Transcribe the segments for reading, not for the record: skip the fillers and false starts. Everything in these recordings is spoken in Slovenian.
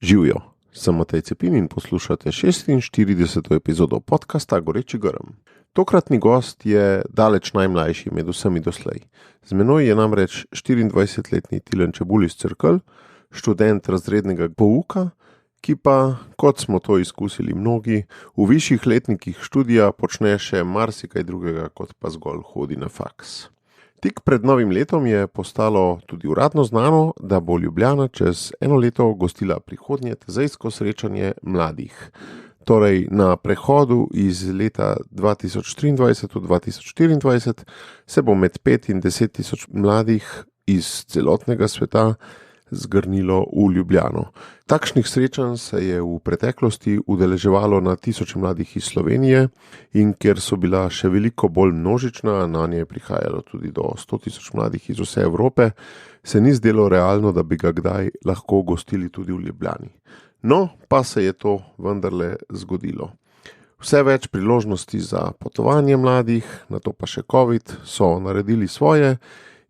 Živijo, sem Matej Cepin in poslušate 46. epizodo podcasta Goreči grm. Tokratni gost je daleč najmlajši med vsemi doslej. Z menoj je namreč 24-letni Tilen Čebulj iz Cerkelj, študent razrednega pouka, ki pa, kot smo to izkusili mnogi, v višjih letnikih študija počne še marsikaj drugega, kot pa zgolj hodi na faks. Tik pred novim letom je postalo tudi uradno znano, da bo Ljubljana čez eno leto gostila prihodnje tezejsko srečanje mladih. Torej, na prehodu iz leta 2023 v 2024 se bo med 5 in 10 tisoč mladih iz celotnega sveta zgrnilo v Ljubljano. Takšnih srečanj se je v preteklosti udeleževalo na tisoče mladih iz Slovenije in ker so bila še veliko bolj množična, na nje je prihajalo tudi do 100 tisoč mladih iz vse Evrope, se ni zdelo realno, da bi ga kdaj lahko gostili tudi v Ljubljani. No, pa se je to vendarle zgodilo. Vse več priložnosti za potovanje mladih, nato pa še COVID, so naredili svoje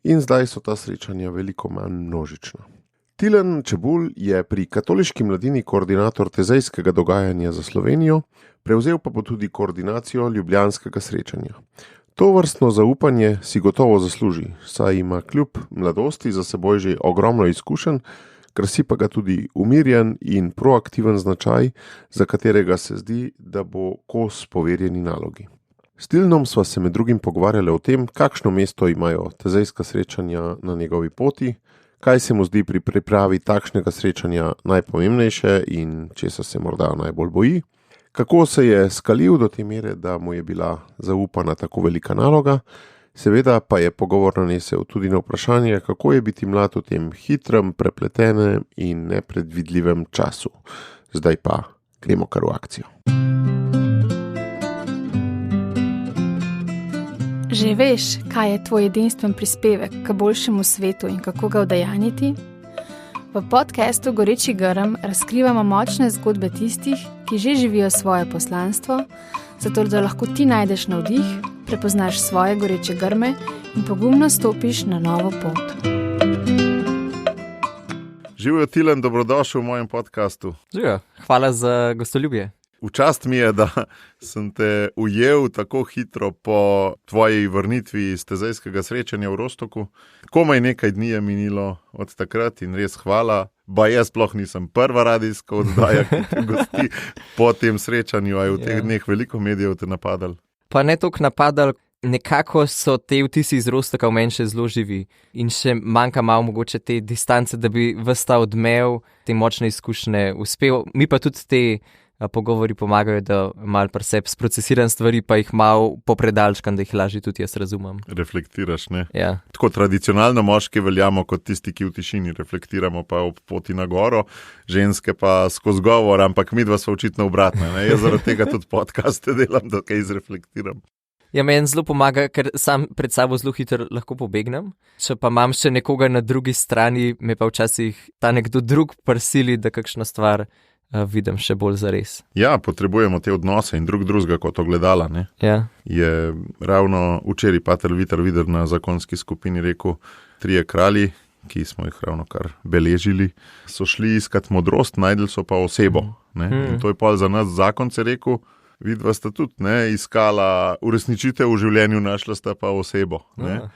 in zdaj so ta srečanja veliko manj množična. Tilen Čebulj je pri Katoliški mladini koordinator tezejskega dogajanja za Slovenijo, prevzel pa bo tudi koordinacijo ljubljanskega srečanja. To vrstno zaupanje si gotovo zasluži, saj ima kljub mladosti za seboj že ogromno izkušenj, krasi pa ga tudi umirjen in proaktiven značaj, za katerega se zdi, da bo kos poverjeni nalogi. S Tilnom sva se med drugim pogovarjali o tem, kakšno mesto imajo tezejska srečanja na njegovi poti, kaj se mu zdi pri pripravi takšnega srečanja najpomembnejše in česa se morda najbolj boji, kako se je skalil do te mere, da mu je bila zaupana tako velika naloga, seveda pa je pogovor nanesel tudi na vprašanje, kako je biti mlad v tem hitrem, prepletenem in nepredvidljivem času. Zdaj pa gremo kar v akcijo. Že veš, kaj je tvoj edinstven prispevek k boljšemu svetu in kako ga udejanjiti? V podcastu Goreči grm razkrivamo močne zgodbe tistih, ki že živijo svoje poslanstvo, zato da lahko ti najdeš navdih, prepoznaš svoje goreče grme in pogumno stopiš na novo pot. Živijo, Tilen, dobrodošel v mojem podcastu. Živijo, hvala za gostoljubje. V čast mi je, da sem te ujel tako hitro po tvoji vrnitvi iz tezejskega srečanja v Rostoku. Komaj nekaj dni je minilo od takrat in res hvala. Jaz sploh nisem prva radijska oddaja, ki te gosti po tem srečanju, a je v teh dneh veliko medijev te napadal. Pa ne toliko napadal, nekako so te vtisi iz Rostoka v meni še zelo živi in še manjka malo mogoče te distance, da bi ves ta odmev, te močne izkušnje uspel. Mi pa tudi te pogovori pomagajo, da malo pri sebi sprocesiram stvari, pa jih malo popredalčkam, da jih lažje tudi jaz razumem. Reflektiraš, ne? Ja. Tako tradicionalno moški veljamo kot tisti, ki v tišini reflektiramo pa ob poti na goro, ženske pa skozi govor, ampak midva so očitno obratne, ne? Jaz zaradi tega tudi podcaste delam, da kaj izreflektiram. Ja, meni zelo pomaga, ker sam pred sabo zelo hitro lahko pobegnem. Če pa imam še nekoga na drugi strani, me pa včasih ta nekdo drug prisili, da kakšno stvar vidim še bolj zares. Ja, potrebujemo te odnose in drugega kot ogledala, ne? Ja. Je ravno včeraj pater Vitar Vider na zakonski skupini rekel, 3 kralji, ki smo jih ravno kar beležili, so šli iskat modrost, najdli so pa osebo. Ne? In to je pa za nas zakonce rekel, vidva sta tudi iskala uresničitev v življenju, našla sta pa osebo. Ne?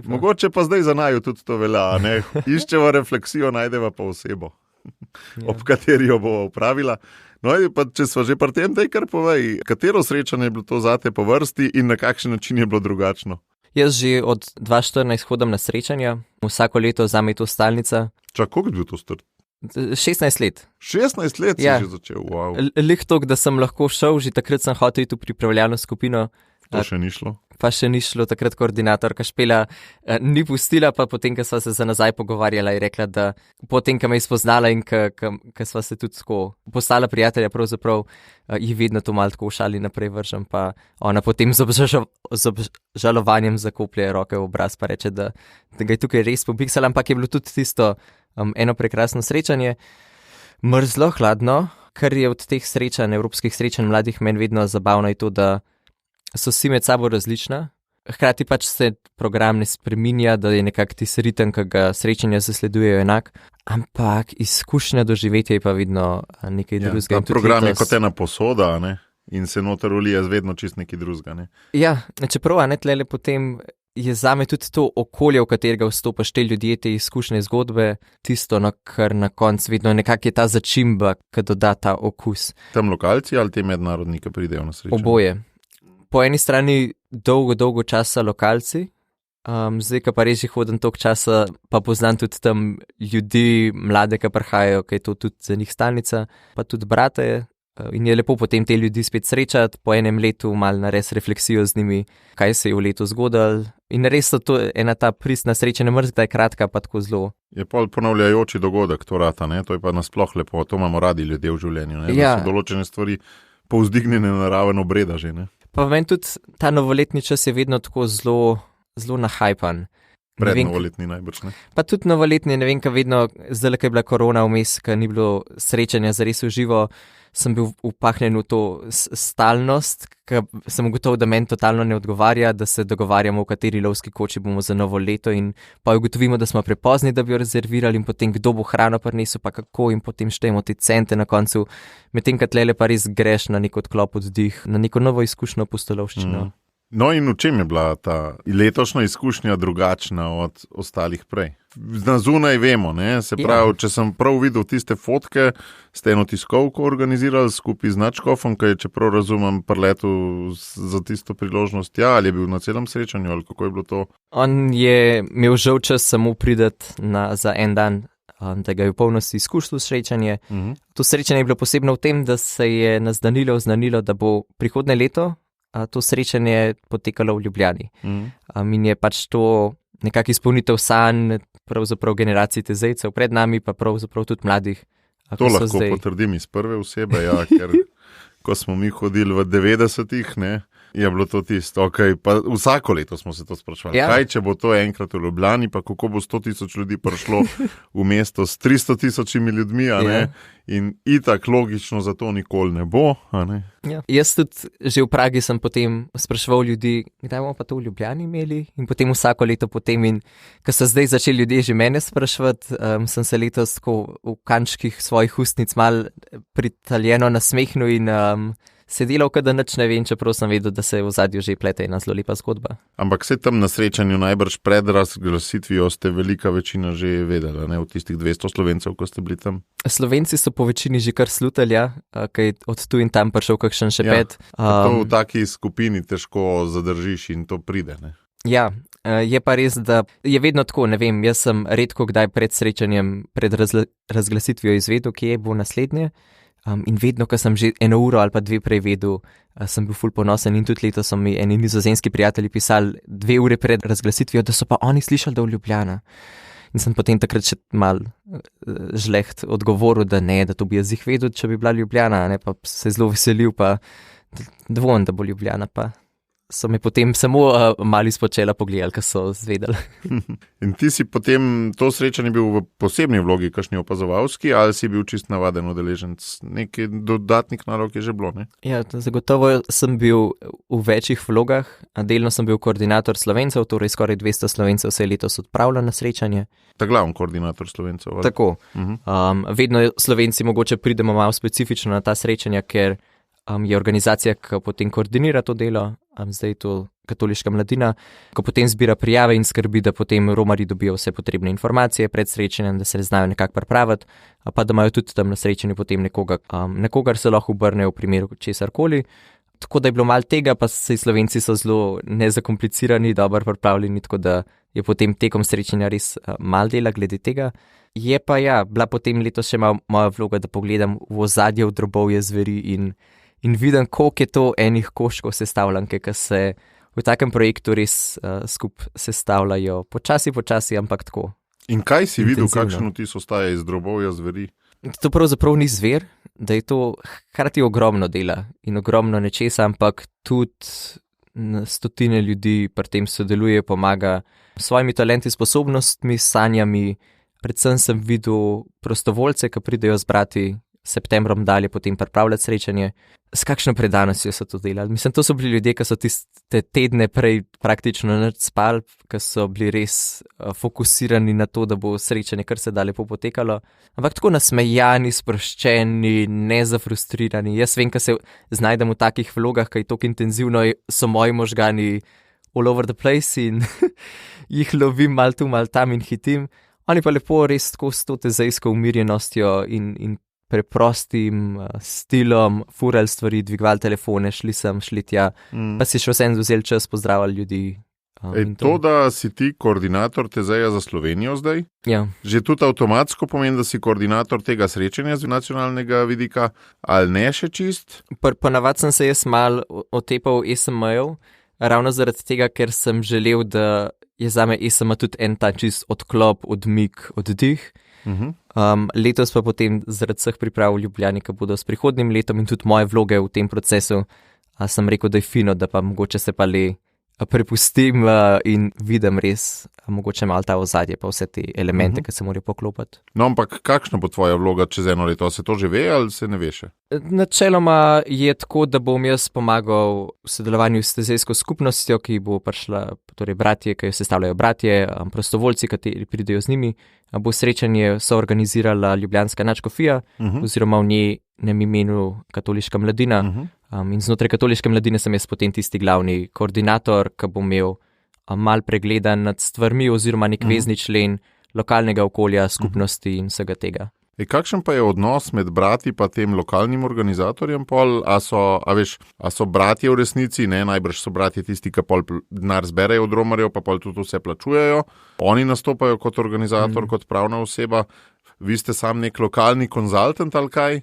Mogoče pa zdaj za naju tudi to velja, ne? Iščeva refleksijo, najdeva pa osebo. Ob kateri jo bo upravila. No, pa če sva že pri tem, daj kar povej, katero srečanje je bilo to zate po vrsti in na kakšen način je bilo drugačno? Jaz že od 2014 hodam na srečanja, vsako leto zame je to stalnica. Koliko je bil to star? 16 let. 16 let si že začel, wow. Lih toliko, da sem lahko šel, že takrat sem hotel iti v pripravljalno skupino. To še ni šlo? Pa še ni šlo, takrat koordinatorka Špela ni pustila, pa potem, ko sva se za nazaj pogovarjala, je rekla, da potem, ko me je spoznala in ko sva se tudi tako postala prijatelja, pravzaprav ji vedno to malo tako v šali naprej vržem, pa ona potem z obžalovanjem zakoplje roke v obraz, pa reče, da ga je tukaj res pobiksala, ampak je bilo tudi tisto eno prekrasno srečanje, mrzlo, hladno, kar je od teh srečanj, evropskih srečanj mladih meni vedno zabavno je to, da so vsi med sabo različna, hkrati pač se program ne spreminja, da je nekak tisti ritem, ki ga srečanja zasledujejo enak, Ampak izkušnja doživetja je pa vedno nekaj drugega. Ta program je kot ena posoda, ne? In se noter ulije vedno čist nekaj drugega. Ne? Ja, čeprav tlele potem je zame tudi to okolje, v katerega vstopaš, te ljudje, te izkušnje, zgodbe, tisto, kar na koncu vedno nekako je ta začimba, ki doda ta okus. Tam lokalci ali te mednarodni, ki pridejo na srečanje? Oboje. Po eni strani dolgo časa lokalci, zdaj, ko pa res že hodim toliko časa, pa poznam tudi tam ljudi, mlade, ki prihajajo, ki je to tudi za njih stalnica, pa tudi brate. In je lepo potem te ljudi spet srečati, po enem letu malo narediti refleksijo z njimi, kaj se je v letu zgodilo. In res so to ena ta pristna sreča, ne mrzda je kratka, pa tako zelo. Je pol ponavljajoči dogodek, to rata, ne? To je pa nasploh lepo, to imamo radi ljudje v življenju, ne? Da so določene stvari povzdignjene na raven obreda že, ne? Pa meni tudi ta novoletni čas je vedno tako zelo nahajpan. Prednovoletni najbrž, ne? Pa tudi novoletni, ne vem, kaj vedno, zdaj, ko je bila korona vmes, ko ni bilo srečanja zares v živo, sem bil upahnen v to stalnost, ker sem ugotovil, da meni totalno ne odgovarja, da se dogovarjamo, v kateri lovski koči bomo za novo leto in pa ugotovimo, da smo prepozni, da bi jo rezervirali in potem kdo bo hrano prinesel, pa kako in potem štejemo te cente na koncu, medtem ko tlele pa res greš na nek odklop oddih, na neko novo izkušnjo pustolovščino. No in v čem je bila ta letošnja izkušnja drugačna od ostalih prej? Na zunaj vemo, ne? Se pravi, če sem prav videl tiste fotke, ste eno tiskovko organizirali skupaj z Načkofom, ki je, čeprav razumem, preletel za tisto priložnost, ali je bil na celem srečanju, ali kako je bilo to? On je imel žal čas samo prideti za en dan, da ga je v polnosti izkušal srečanje. To srečanje je bilo posebno v tem, da se je naznanilo, da bo prihodnje leto to srečanje potekalo v Ljubljani. In je pač to nekako izpolnitev sanj, pravzaprav generacij tezejcev pred nami, pa pravzaprav tudi mladih. To lahko potrdim iz prve osebe, ker ko smo mi hodili v 90-ih, ne, je bilo to tisto, pa vsako leto smo se to sprašvali. Kaj, če bo to enkrat v Ljubljani, pa kako bo 100,000 ljudi prišlo v mesto s 300,000 ljudmi, a ne? In itak logično za to nikoli ne bo, a ne? Jaz tudi že v Pragi sem potem spraševal ljudi, kdaj bomo pa to v Ljubljani imeli, in potem vsako leto potem, in ko so zdaj začeli ljudje že mene spraševati, sem se letos tako v kančkih svojih ustnic mal pritaljeno nasmehnil in se delal, da nič ne vem, čeprav sem vedel, da se v zadju že plete ena zelo lepa zgodba. Ampak se tam na srečanju najbrž pred razglasitvijo ste velika večina že vedela, ne, od tistih 200 Slovencev, ko ste bili tam? Slovenci so po večini že kar slutali, kaj od tu in tam prišel kakšen šepet. To v taki skupini težko zadržiš in to pride, ne? Ja, je pa res, da je vedno tako, ne vem, jaz sem redko kdaj pred srečanjem, pred razglasitvijo izvedel, kje bo naslednje. In vedno, ko sem že 1 uro ali pa 2 prej vedel, sem bil ful ponosen in tudi letos so mi eni nizozemski prijatelji pisali 2 ure pred razglasitvijo, da so pa oni slišali, da je v Ljubljana. In sem potem takrat še mal žleht odgovoril, da ne, da to bi jaz jih vedel, če bi bila Ljubljana, ne, pa se zelo veselil, pa dvomim, da bo Ljubljana, pa so me potem samo malo izpočela pogledali, ko so zvedeli. In ti si potem to srečanje bil v posebni vlogi, kakšni opazovalski, ali si bil čist navaden udeleženec? Nekaj dodatnih nalog je že bilo, ne? Ja, zagotovo sem bil v večjih vlogah. Delno sem bil koordinator Slovencev, torej skoraj 200 Slovencev se je letos odpravilo na srečanje. Ta glavni koordinator Slovencev? Ali? Tako. Vedno Slovenci mogoče pridemo malo specifično na ta srečanja, ker je organizacija, ki potem koordinira to delo, zdaj je to Katoliška mladina, ko potem zbira prijave in skrbi, da potem romarji dobijo vse potrebne informacije pred srečanjem, da se znajo nekako pripraviti, pa da imajo tudi tam na srečanju potem nekogar se lahko obrnejo v primeru česarkoli. Tako da je bilo malo tega, pa se Slovenci so zelo nezakomplicirani, dobro pripravljeni, tako da je potem tekom srečanja res malo dela glede tega. Je pa bila potem letos še moja vloga, da pogledam v ozadje v drobovje zveri in vidim, koliko je to enih koščkov sestavljanke, ki se v takem projektu res skupaj sestavljajo. Počasi, ampak tako. In kaj si videl, kakšen vtis ostaja iz drobovja zveri? To pravzaprav ni zver, da je to hkrati ogromno dela in ogromno nečesa, ampak tudi stotine ljudi pri tem sodeluje, pomaga s svojimi talenti, sposobnostmi, sanjami. Predvsem sem videl prostovoljce, ki pridejo zbrati septembrom dalje potem pripravljati srečanje. S kakšno predanostjo so to delali? Mislim, to so bili ljudje, ki so tiste tedne prej praktično nič spali, ki so bili res fokusirani na to, da bo srečanje kar se da lepo potekalo. Ampak tako nasmejani, sproščeni, ne zafrustrirani. Jaz vem, ko se znajdem v takih vlogah, ki je tako intenzivno, so moji možgani all over the place in jih lovim mal tu, mal tam in hitim. Oni pa lepo res tako s to tezejsko umirjenostjo in preprostim stilom, furali stvari, dvigovali telefone, šli sem, šli tja, pa si še vsem vzeli čas, pozdravljali ljudi. To, da si ti koordinator Tezeja za Slovenijo zdaj, že tudi avtomatsko pomeni, da si koordinator tega srečanja z nacionalnega vidika, ali ne še čist? Ponavadi sem se jaz mal otepal ESM-jev, ravno zaradi tega, ker sem želel, da je zame ESM tudi en ta čist odklop, odmik, oddih. Letos pa potem zaradi vseh priprav v Ljubljani, ki bodo s prihodnjim letom in tudi moje vloge v tem procesu, sem rekel, da je fino, da pa mogoče se pa le prepustim in vidim res mogoče malo ta ozadje, pa vse te elemente, ki se morajo poklopiti. No, ampak kakšna bo tvoja vloga čez eno leto? Se to že ve ali se ne ve še? Načeloma je tako, da bom jaz pomagal v sodelovanju s tezejsko skupnostjo, ki bo prišla, torej bratje, ki jo sestavljajo bratje, prostovoljci, kateri pridejo z njimi. Bo srečanje soorganizirala Ljubljanska nadškofija oziroma v njenem imenu Katoliška mladina. In znotraj Katoliške mladine sem jaz potem tisti glavni koordinator, ki bo imel mal pregledan nad stvarmi oziroma nek vezni člen lokalnega okolja, skupnosti in vsega tega. Kakšen pa je odnos med brati pa tem lokalnim organizatorjem pol? A so bratje v resnici, ne, najbrž so bratje tisti, ki pol denar zberejo od romarjev, pa pol tudi vse plačujejo. Oni nastopajo kot organizator, kot pravna oseba. Vi ste sam nek lokalni konzultant ali kaj?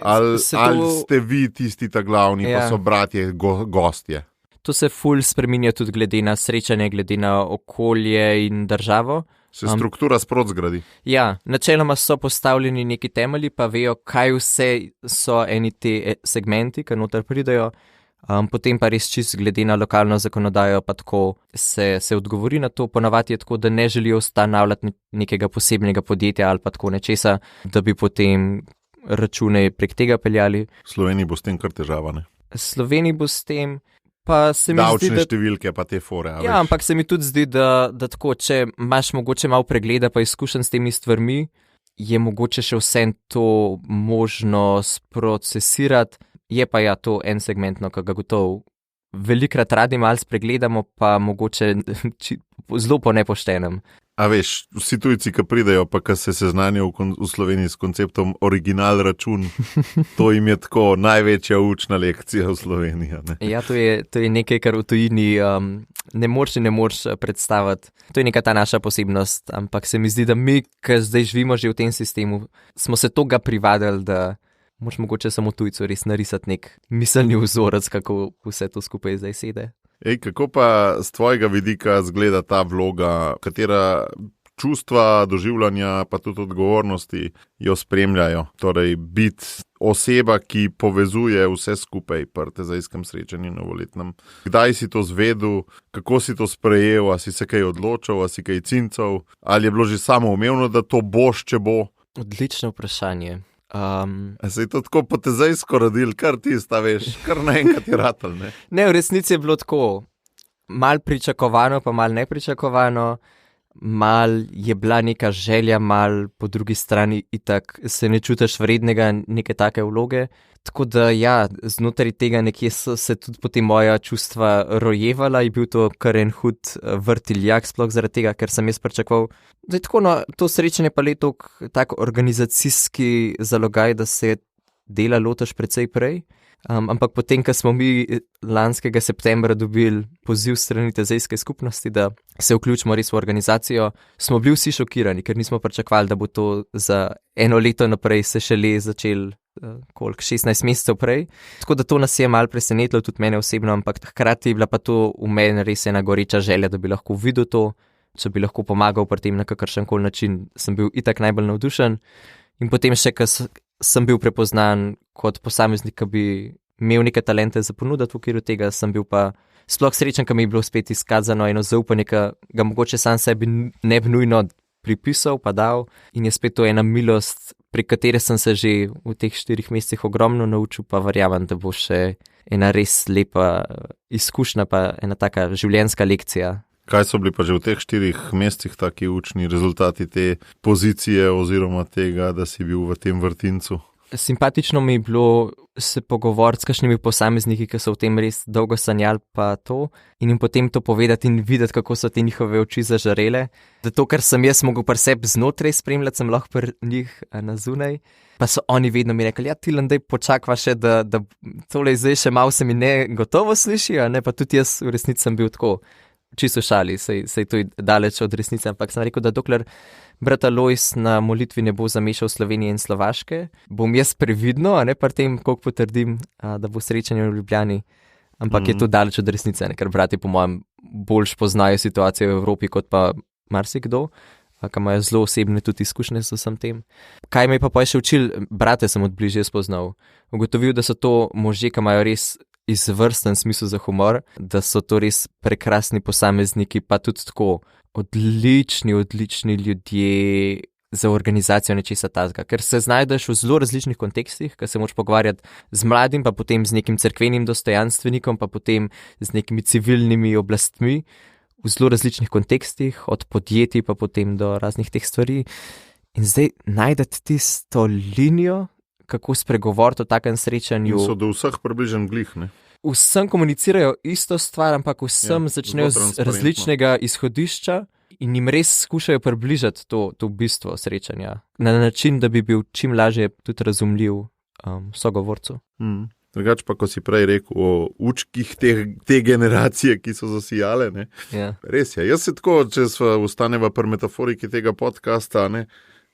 Ali ste vi tisti ta glavni, pa so bratje gostje? To se ful spreminja tudi glede na srečanje, glede na okolje in državo. Se struktura sprot zgradi. Ja, načeloma so postavljeni neki temelji, pa vejo, kaj vse so eni te segmenti, ki noter pridejo. Potem pa res čist glede na lokalno zakonodajo, pa tako se odgovori na to. Ponavadi je tako, da ne želijo ustanavljati nekega posebnega podjetja ali pa tako nečesa, da bi potem račune prek tega peljali. V Sloveniji bo s tem kar težava, ne? Sloveniji bo s tem. Davčne številke pa te fore. Ja, ampak se mi tudi zdi, da tako, če imaš mogoče malo pregleda pa izkušenj s temi stvarmi, je mogoče še vse to možno sprocesirati. Je pa ja to en segmentno, ki ga gotovo velikrat radi malo spregledamo, pa mogoče zelo po nepoštenem. A veš, vsi tujci, ki pridejo, pa ki se seznanijo v Sloveniji s konceptom original račun, to jim je tako največja učna lekcija v Sloveniji. Ne? Ja, to je nekaj, kar v tujini ne moreš predstaviti. To je neka ta naša posebnost, ampak se mi zdi, da mi, ki zdaj živimo že v tem sistemu, smo se toga privadili, da moraš mogoče samo tujcu res narisati nek miselni vzorec, kako vse to skupaj zdaj sede. Kako pa z tvojega vidika zgleda ta vloga, katera čustva, doživljanja, pa tudi odgovornosti jo spremljajo? Torej, biti oseba, ki povezuje vse skupaj pri tezejskem srečanju novoletnem. Kdaj si to zvedel, kako si to sprejel, a si se kaj odločil, a si kaj cincal, ali je bilo že samoumevno, da to boš, če bo? Odlično vprašanje. Se je to tako po tezejsko rodil, kar ti sta veš, kar naenkrat je ratal, ne? Ne, v resnici je bilo tako, mal pričakovano, pa mal nepričakovano, mal je bila neka želja, mal po drugi strani itak se ne čutiš vrednega neke take vloge. Tako da ja, znotraj tega nekje so se tudi potem moja čustva rojevala, je bil to kar en hud vrtiljak, sploh zaradi tega, ker sem jaz pričakoval. Zdaj tako, no, to srečanje pa je tako organizacijski zalogaj, da se dela lotaš precej prej. Ampak potem, ko smo mi lanskega septembra dobili poziv strani tezejske skupnosti, da se vključimo res v organizacijo, smo bili vsi šokirani, ker nismo pričakovali, da bo to za eno leto naprej se šele začel 16 mesecev prej. Tako da to nas je malo presenetilo, tudi mene osebno, ampak hkrati je bila pa to v meni res ena goreča želja, da bi lahko videl to, če bi lahko pomagal pri tem na kakršenkoli način, sem bil itak najbolj navdušen. In potem še, ko sem bil prepoznan kot posameznik, ki bi imel neke talente za ponuditi v okviru tega, sem bil pa sploh srečen, ko mi je bilo spet izkazano eno zaupanje, ki ga mogoče sam sebi ne bi nujno pripisal pa dal, in je spet to ena milost pri kateri sem se že v teh 4 mesecih ogromno naučil, pa verjamem, da bo še ena res lepa izkušnja, pa ena taka življenjska lekcija. Kaj so bili pa že v teh 4 mesecih taki učni rezultati te pozicije oziroma tega, da si bil v tem vrtincu? Simpatično mi je bilo se pogovoriti s kakšnimi posamezniki, ki so v tem res dolgo sanjali pa to, in jim potem to povedati in videti, kako so te njihove oči zažarele. Da to, kar sem jaz mogel pri sebi znotraj spremljati, sem lahko pri njih na zunaj. Pa so oni vedno mi rekli, ja, Tilen, daj počakva še, da tole zdaj še malo se mi ne gotovo sliši, ne, pa tudi jaz v resnici sem bil tako. Čisto šali, sej to je daleč od resnice, ampak sem rekel, da dokler brat Alojz na molitvi ne bo zamešal Slovenije in Slovaške, bom jaz previdno, a ne pri tem, koliko potrdim, da bo srečanje v Ljubljani, ampak je to daleč od resnice, ne? Ker brati po mojem boljš poznajo situacijo v Evropi kot pa marsikdo, ki imajo zelo osebne tudi izkušnje s vsem tem. Kaj me pa še učil, brate sem od bližje spoznal. Ugotovil, da so to možje, ki imajo res izvrsten smisel za humor, da so to res prekrasni posamezniki, pa tudi tako odlični ljudje za organizacijo nečesa tazga, ker se znajdeš v zelo različnih kontekstih, ker se moč pogovarjati z mladim, pa potem z nekim cerkvenim dostojanstvenikom, pa potem z nekimi civilnimi oblastmi, v zelo različnih kontekstih, od podjetij pa potem do raznih teh stvari. In zdaj najdete tisto linijo, kako spregovoriti o takem srečanju. In so do vseh približen glih, ne? Vsem komunicirajo isto stvar, ampak vsem začnejo z različnega izhodišča in jim res skušajo približati to bistvo srečanja. Na način, da bi bil čim lažje tudi razumljiv sogovorcu. Drugač pa, ko si prej rekel o učkih te generacije, ki so zasijale, ne? Ja. Res je. Jaz se tako, če ostaneva pri metaforiki tega podcasta, ne,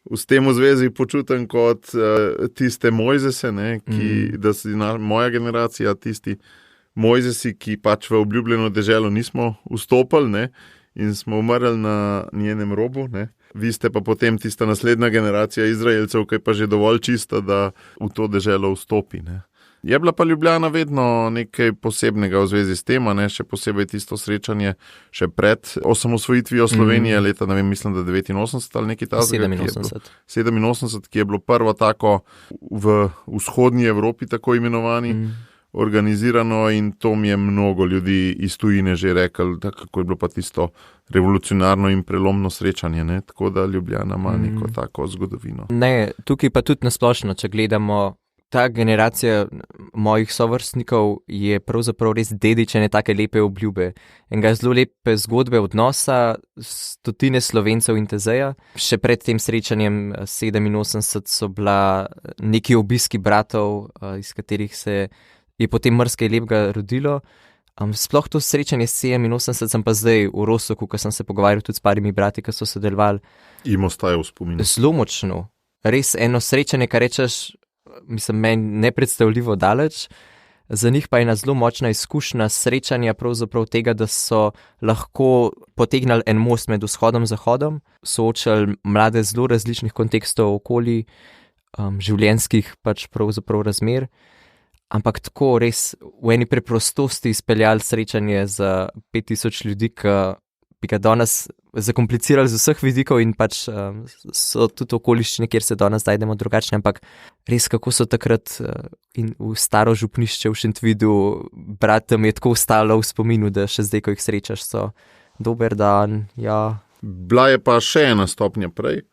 v tem v zvezi počutim kot tiste Mojzese, ne, da si moja generacija, tisti Mojzesi, ki pač v obljubljeno deželo nismo vstopili, ne, in smo umrli na njenem robu, ne. Vi ste pa potem tista naslednja generacija Izraelcev, ki je pa že dovolj čista, da v to deželo vstopi, ne. Je bila pa Ljubljana vedno nekaj posebnega v zvezi s tem, ne, še posebej tisto srečanje še pred osamosvojitvijo Slovenije, leta, ne vem, mislim, da 89 ali nekaj tazga. 87, ki je bilo prvo tako v vzhodnji Evropi, tako imenovani, organizirano, in to mi je mnogo ljudi iz tujine že rekli, da kako je bilo pa tisto revolucionarno in prelomno srečanje, ne, tako da Ljubljana ima neko tako zgodovino. Ne, tukaj pa tudi nasplošno, če gledamo, ta generacija mojih sovrstnikov je pravzaprav res dedičene take lepe obljube. Enega zelo lepe zgodbe odnosa, stotine Slovencev in Tezeja. Še pred tem srečanjem 87 so bila neki obiski bratov, iz katerih se je potem marsikaj lepega rodilo. Sploh to srečanje 87 sem pa zdaj v Rostoku, ko sem se pogovarjal tudi s parimi brati, ki so sodelovali. Im ostaje v spominu. Zelo močno. Res eno srečanje, kar rečeš, mislim, meni nepredstavljivo daleč, za njih pa je ena zelo močna izkušnja srečanja pravzaprav tega, da so lahko potegnali en most med vzhodom in zahodom, soočali mlade zelo različnih kontekstov okoli, življenjskih pač pravzaprav razmer, ampak tako res v eni preprostosti izpeljali srečanje za 5000 ljudi, ki bi ga danes zakomplicirali z vseh vidikov in pač so tudi okoliščine, kjer se danes zajdemo drugačne, ampak res kako so takrat in v staro župnišče v Šentvidu bratom je tako ostalo v spominu, da še zdaj, ko jih srečaš, so dober dan, ja. Bila je pa še ena stopnja prej.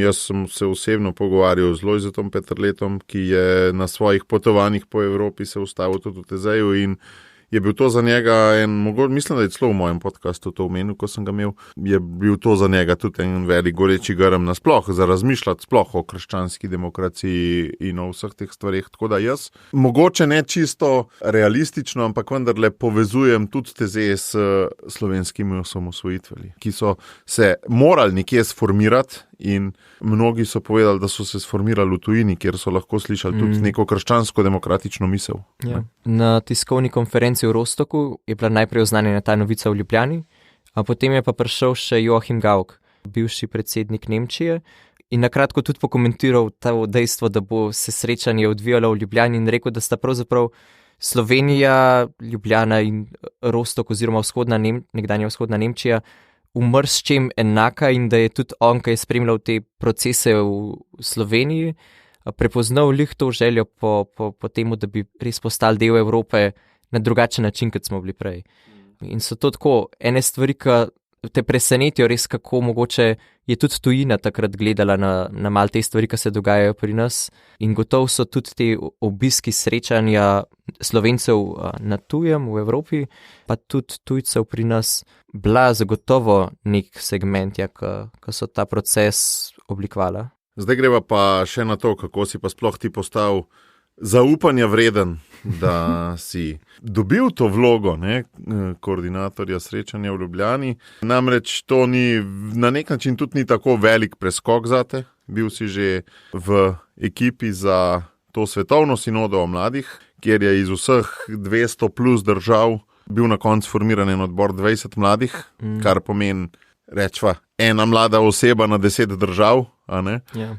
Jaz sem se osebno pogovarjal z Lojzetom Peterletom, ki je na svojih potovanjih po Evropi se ustavil tudi v Tezeju in je bil to za njega mislim, da je celo v mojem podcastu to omenil, ko sem ga imel, je bil to za njega tudi en velik goreči grm nasploh, za razmišljati sploh o krščanski demokraciji in o vseh teh stvarih. Tako da jaz, mogoče ne čisto realistično, ampak vendarle povezujem tudi Tezeje s slovenskimi osamosvojitvami, ki so se morali nekje sformirati. In mnogi so povedali, da so se sformirali v tujini, kjer so lahko slišali tudi neko krščansko-demokratično misel. Ja. Na tiskovni konferenci v Rostoku je bila najprej oznanjena ta novica v Ljubljani, a potem je pa prišel še Joachim Gauck, bivši predsednik Nemčije, in nakratko tudi pokomentiral to dejstvo, da bo se srečanje odvijalo v Ljubljani in rekel, da sta pravzaprav Slovenija, Ljubljana in Rostok oziroma nekdanja vzhodna Nemčija s čem enaka in da je tudi on, ki je spremljal te procese v Sloveniji, prepoznal lih to željo po temu, da bi res postali del Evrope na drugačen način, kot smo bili prej. In so to tako ene stvari, ki te presenetijo res, kako mogoče je tudi tujina takrat gledala na mal te stvari, ki se dogajajo pri nas. In gotovo so tudi te obiski srečanja Slovencev na tujem v Evropi, pa tudi tujcev pri nas, bila zagotovo nek segment, ki so ta proces oblikovali. Zdaj greva pa še na to, kako si pa sploh ti postal zaupanja vreden, da si dobil to vlogo, ne, koordinatorja srečanja v Ljubljani. Namreč to ni, na nek način tudi ni tako velik preskok zate. Bil si že v ekipi za to svetovno sinodo o mladih, kjer je iz vseh 200 plus držav bil na koncu formiran en odbor 20 mladih, kar pomeni, rečva, ena mlada oseba na 10 držav, a ne? Yeah.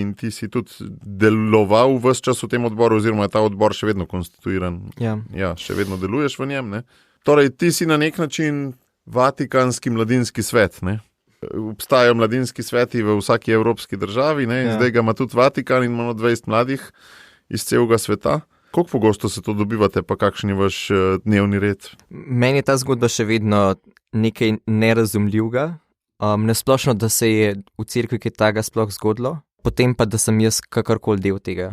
In ti si tudi deloval ves čas v tem odboru, oziroma je ta odbor še vedno konstituiran. Yeah. Ja, še vedno deluješ v njem, ne? Torej, ti si na nek način vatikanski mladinski svet, ne? Obstajajo mladinski sveti v vsaki evropski državi, ne? Yeah. Zdaj ga ima tudi Vatikan in imamo 20 mladih iz celega sveta. Koliko pogosto se to dobivate, pa kakšen je vaš dnevni red? Meni je ta zgodba še vedno nekaj nerazumljivega. Nesplošno, da se je v cerkvi kaj takega sploh zgodilo, potem pa, da sem jaz kakorkoli del tega.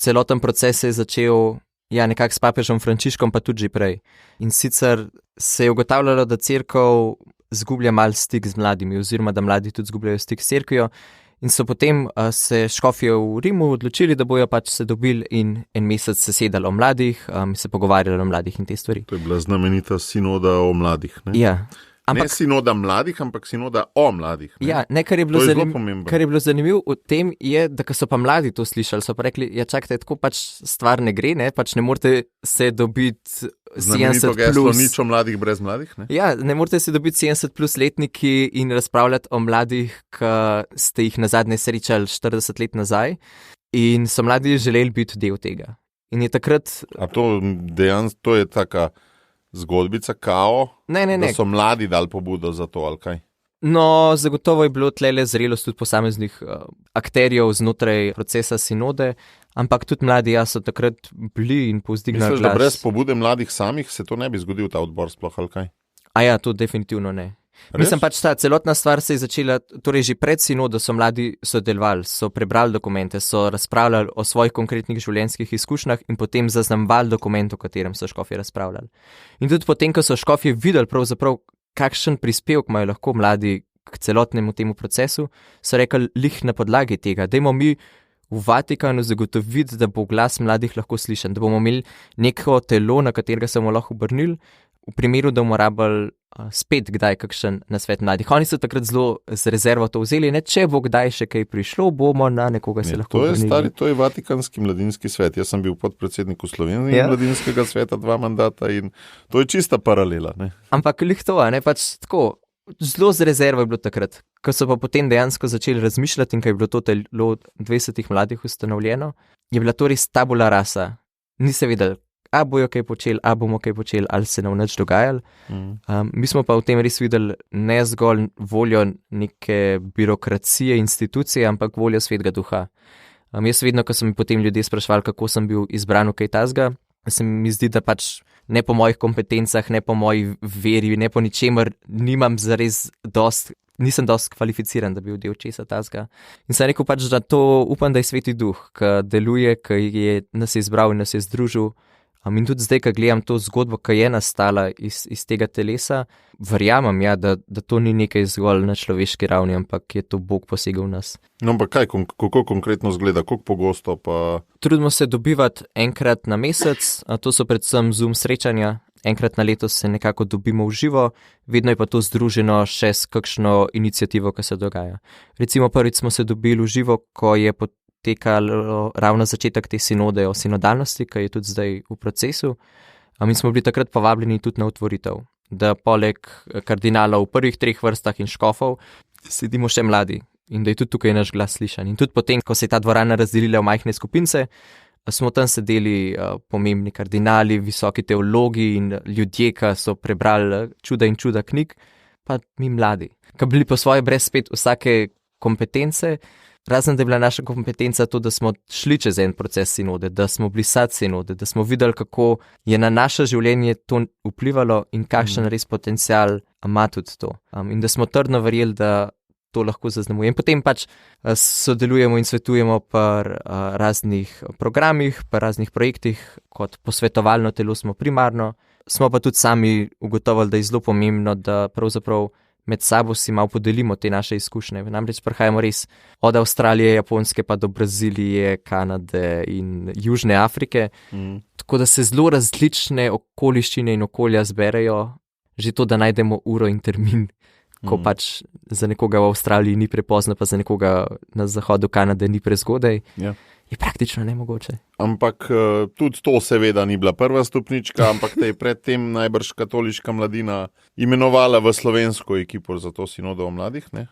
Celoten proces se je začel nekako s papežem Frančiškom, pa tudi že prej. In sicer se je ugotavljalo, da cerkev zgublja mal stik z mladimi, oziroma da mladi tudi zgubljajo stik s cerkvijo. In so potem se škofje v Rimu odločili, da bojo pač se dobili in en mesec se sedali o mladih, se pogovarjali o mladih in te stvari. To je bila znamenita sinoda o mladih, ne? Ja. Ne sinoda mladih, ampak sinoda o mladih. Ne? Ja, kar je bilo zanimivo v tem je, da ko so pa mladi to slišali, so pa rekli, ja čakajte, tako pač stvar ne gre, ne, pač ne morete se dobiti 70 plus. Nič o mladih brez mladih, ne? Ja, ne morete se dobiti 70 plus letniki in razpravljati o mladih, ki ste jih nazadnje srečali 40 let nazaj in so mladi želeli biti del tega. In je takrat... A to dejansko, to je taka zgodbica kao, ne. Da so mladi dali pobudo za to, ali kaj? No, zagotovo je bilo tlele zrelost tudi posameznih akterjev znotraj procesa sinode, ampak tudi mladi so takrat bili in povzdignali glas. Misliš, da brez pobude mladih samih se to ne bi zgodil ta odbor sploh, ali kaj? A ja, to definitivno ne. Mislim pač ta celotna stvar se je začela, torej že pred sinodo so mladi sodelovali, so prebrali dokumente, so razpravljali o svojih konkretnih življenjskih izkušnjah in potem zaznamovali dokument, o katerem so škofje razpravljali. In tudi potem, ko so škofje videli pravzaprav, kakšen prispevek imajo lahko mladi k celotnemu temu procesu, so rekli, lih na podlagi tega, dajmo mi v Vatikanu zagotoviti, da bo glas mladih lahko slišen, da bomo imeli neko telo, na katerega se bomo lahko obrnili, v primeru, da bomo rabili spet kdaj kakšen nasvet mladih. Oni so takrat zelo z rezervo to vzeli, ne, če bo kdaj še kaj prišlo, bomo na nekoga se lahko obrnili. To je Vatikanski mladinski svet. Jaz sem bil podpredsednik v Sloveniji mladinskega sveta 2 mandata in to je čista paralela. Ne? Ampak lih to, ne, pač tako, zelo z rezervo je bilo takrat. Ko so pa potem dejansko začeli razmišljati in ko je bilo to telo 20 mladih ustanovljeno, je bila to res tabula rasa. Ni se vedel, a bojo kaj počeli, a bomo kaj počeli, ali se nam nič dogajali. Mi smo pa v tem res videli ne zgolj voljo neke birokracije, institucije, ampak voljo Svetega Duha. Jaz vedno, ko so mi potem ljudje sprašvali, kako sem bil izbran v kaj tazga, se mi zdi, da pač ne po mojih kompetencah, ne po moji veri, ne po ničemer, nisem dost kvalificiran, da bi bil del česa tazga. In sem rekel pač, da to upam, da je Sveti Duh, ki deluje, ki nas je izbral in nas je združil. In tudi zdaj, ko gledam to zgodbo, ki je nastala iz tega telesa, verjamem, da to ni nekaj zgolj na človeški ravni, ampak je to Bog posegel v nas. No, ampak kaj, kako konkretno zgleda, koliko pogosto pa... Trudimo se dobivati enkrat na mesec, to so predvsem Zoom srečanja, enkrat na leto se nekako dobimo v živo, vedno je pa to združeno še s kakšno iniciativo, ki se dogaja. Recimo prvič smo se dobili v živo, ko je potekalo ravno začetek te sinode o sinodalnosti, ki je tudi zdaj v procesu. Mi smo bili takrat povabljeni tudi na otvoritev, da poleg kardinalov v prvih 3 vrstah in škofov sedimo še mladi in da je tudi tukaj naš glas slišan. In tudi potem, ko se je ta dvorana razdelila v majhne skupince, smo tam sedeli pomembni kardinali, visoki teologi in ljudje, ki so prebrali čuda in čuda knjig, pa mi mladi, ki bili po svoje brez spet vsake kompetence, razen da je bila naša kompetenca to, da smo šli čez en proces sinode, da smo bili sad sinode, da smo videli, kako je na naše življenje to vplivalo in kakšen res potencial ima tudi to. In da smo trdno verjeli, da to lahko zaznamuje. In potem pač sodelujemo in svetujemo pri raznih programih, pri raznih projektih, kot posvetovalno telo smo primarno. Smo pa tudi sami ugotovili, da je zelo pomembno, da pravzaprav med sabo si malo podelimo te naše izkušnje. Namreč prihajamo res od Avstralije, Japonske pa do Brazilije, Kanade in Južne Afrike. Tako da se zelo različne okoliščine in okolja zberejo. Že to, da najdemo uro in termin, ko pač za nekoga v Avstraliji ni prepozno, pa za nekoga na zahodu Kanade ni prezgodaj, je praktično nemogoče. Ampak tudi to seveda ni bila prva stopnička, ampak te je predtem najbrž katoliška mladina imenovala v slovensko ekipo za to sinodo o mladih, ne?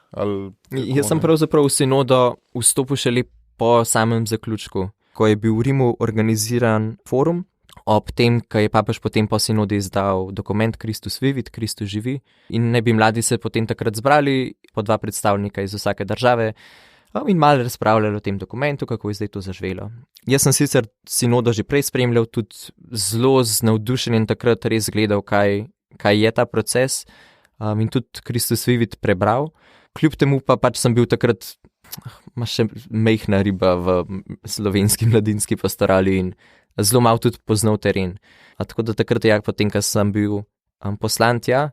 Jaz sem pravzaprav v sinodo vstopil šele po samem zaključku, ko je bil v Rimu organiziran forum, ob tem, ko je papež potem po sinodi izdal dokument Christus Vivit, Kristus živi, in ne bi mladi se potem takrat zbrali, po 2 predstavnika iz vsake države, in malo razpravljali o tem dokumentu, kako je zdaj to zaživelo. Jaz sem sicer sinodo že prej spremljal, tudi zelo z navdušenjem takrat res gledal, kaj je ta proces, in tudi Kristus Vivit prebral. Kljub temu pa pač sem bil takrat še majhna riba v slovenski mladinski pastorali in zelo malo tudi poznal teren. Tako da takrat, potem, ko sem bil poslan tja,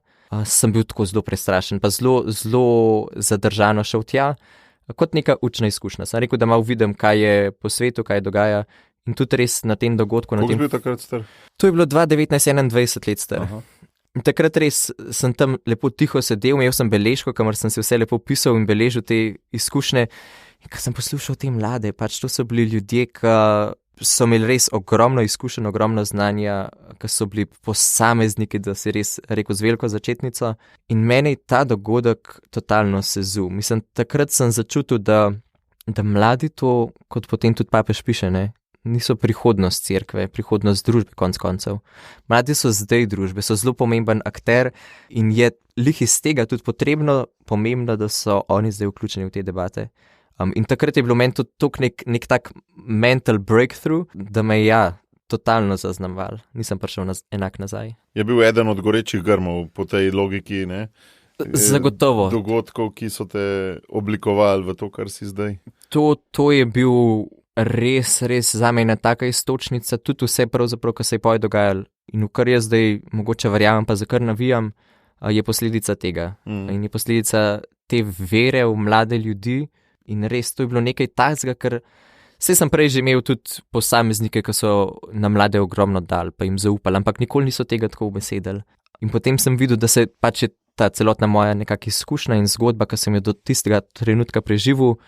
sem bil tako zelo prestrašen, pa zelo zadržano šel tja, kot neka učna izkušnja. Sem rekel, da malo vidim, kaj je po svetu, kaj dogaja, in tudi res na tem dogodku. Koliko je bil takrat star? To je bilo 2019-21 let star. Takrat res sem tam lepo tiho sedel, imel sem beležko, kamor sem se vse lepo pisal in beležil te izkušnje. In ko sem poslušal te mlade, pač to so bili ljudje, ki so imeli res ogromno izkušenj, ogromno znanja, ki so bili posamezniki, da si res rekel z veliko začetnico. In meni ta dogodek totalno sezul. Mislim, takrat sem začutil, da mladi to, kot potem tudi papež piše, niso prihodnost cerkve, prihodnost družbe konec koncev. Mladi so zdaj družbe, so zelo pomemben akter in je lih iz tega tudi pomembno, da so oni zdaj vključeni v te debate. In takrat je bilo meni tudi nek tak mental breakthrough, da me je totalno zaznamoval. Nisem prišel enak nazaj. Je bil eden od gorečih grmov po tej logiki, ne? Zagotovo. Dogodkov, ki so te oblikovali v to, kar si zdaj. To je bil res za mene taka iztočnica, tudi vse pravzaprav, ko se je poje dogajalo. In v kar jaz zdaj mogoče verjamem, pa za kar navijam, je posledica tega. In je posledica te vere v mlade ljudi. In res, to je bilo nekaj takega, ker saj sem prej že imel tudi posameznike, ki so na mlade ogromno dali, pa jim zaupali, ampak nikoli niso tega tako ubesedili. In potem sem videl, da se pač je ta celotna moja nekakšna izkušnja in zgodba, ki sem jo do tistega trenutka preživel,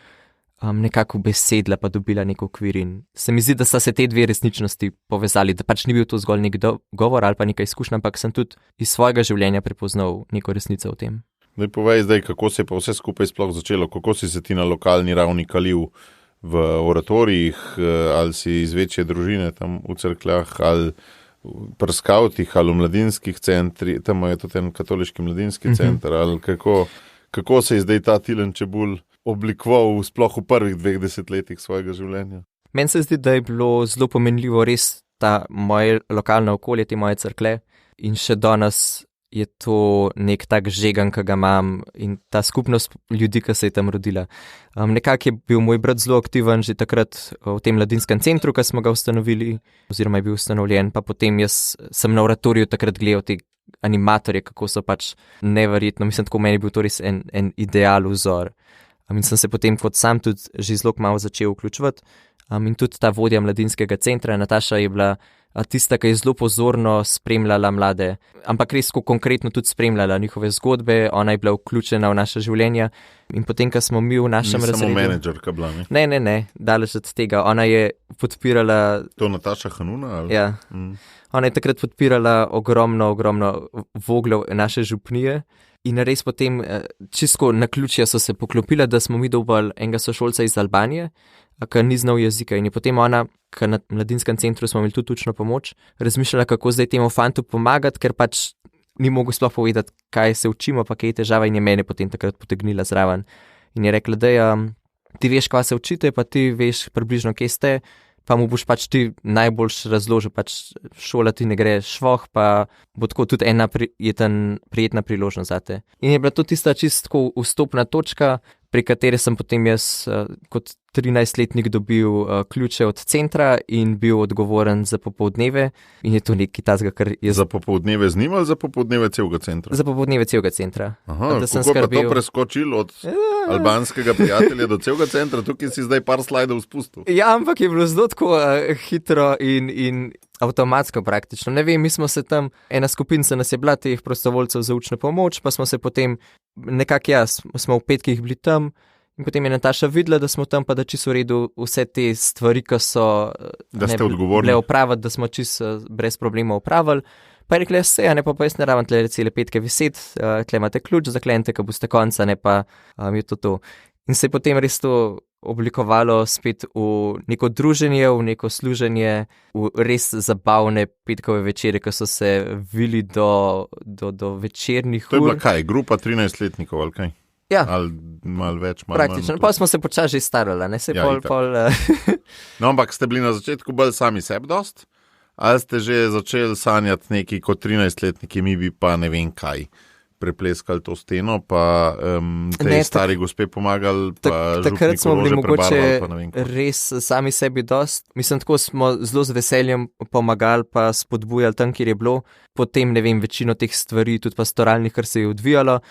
nekako ubesedila, pa dobila nek okvir. In se mi zdi, da sta se te dve resničnosti povezali, da pač ni bil to zgolj nek govor ali pa neka izkušnja, ampak sem tudi iz svojega življenja prepoznal neko resnico v tem. Zdaj povej, kako se je pa vse skupaj sploh začelo, kako si se ti na lokalni ravni kalil v oratorijih, ali si iz večje družine tam v cerkljah, ali pri skavtih, ali v mladinskih centrih, tam je tudi en katoliški mladinski center, ali kako se je zdaj ta Tilen Čebulj oblikoval sploh v prvih 20 letih svojega življenja? Meni se zdi, da je bilo zelo pomenljivo res ta moje lokalno okolje, te moje cerklje, in še danes je to nek tak žegan, ki ga imam, in ta skupnost ljudi, ki se je tam rodila. Nekako je bil moj brat zelo aktiven že takrat v tem mladinskem centru, ki smo ga ustanovili, oziroma je bil ustanovljen, pa potem jaz sem na oratoriju takrat gledal te animatorje, kako so pač neverjetno, mislim, tako meni je bil to res en ideal vzor. In sem se potem kot sam tudi že zelo malo začel vključevati. In tudi ta vodja mladinskega centra, Nataša, je bila tista, ki je zelo pozorno spremljala mlade, ampak res konkretno tudi spremljala njihove zgodbe, ona je bila vključena v naše življenje. In potem, ko smo mi v našem razredu... Ni samo menedžerka bila, ne? Ne, daleč od tega. Ona je podpirala... To Nataša Hanuna? Ali? Ja. Ona je takrat podpirala ogromno voglov naše župnije. In res potem, čisto na ključje so se poklopila, da smo mi dobili enega sošolca iz Albanije, ki ni znal jezika. In je potem ona, ki na mladinskem centru smo imeli tudi učno pomoč, razmišljala, kako zdaj temu fantu pomagati, ker pač ni mogel sploh povedati, kaj se učimo, pa kaj je težava in je mene potem takrat potegnila zraven. In je rekla, da ti veš, kaj se učite, pa ti veš približno, kje ste, pa mu boš pač ti najboljš razložil, pač šola ti ne gre švoh, pa bo tako tudi ena prijetna priložnost zate. In je bila to tista čisto vstopna točka, pri kateri sem potem jaz kot 13-letnik dobil ključe od centra in bil odgovoren za popoldneve. In je to nekaj tazga, kar je... Za popoldneve z njim ali za popoldneve celega centra? Za popoldneve celega centra. Aha, kako pa to preskočil od albanskega prijatelja do celega centra? Tukaj si zdaj par slajdov spustil. Ja, ampak je bilo zelo tako hitro in avtomatsko praktično. Ne vem, mi smo se tam, ena skupinca nas je bila teh prostovoljcev za učno pomoč, pa smo se potem nekako smo v petkih bili tam in potem je Nataša videla, da smo tam, pa da čisto v redu vse te stvari, ki so bile opraviti, da smo čisto brez problema opravili. Pa je rekla, ja, ne pa jaz ne rabim tle cele petke viseti, tle imate ključ, zaklenete, ko boste konca, ne pa je to. In se je potem res to oblikovalo spet v neko druženje, v neko služenje, v res zabavne petkove večere, ki so se vili do večernih ur. To je bila kaj, grupa 13-letnikov ali kaj? Ja. Ali malo več, malo praktično. Pa smo se počasi že starali, ne? No, ampak ste bili na začetku bolj sami sebi dost? Ali ste že začeli sanjati neki kot 13-letniki, mi bi pa ne vem kaj prepleskali to steno, pa stari gospe pomagali, pa takrat smo bili mogoče res sami sebi dost. Mislim, tako smo zelo z veseljem pomagali, pa spodbujali tam, kjer je bilo. Potem, ne vem, večino teh stvari, tudi pastoralnih, kar se je odvijalo,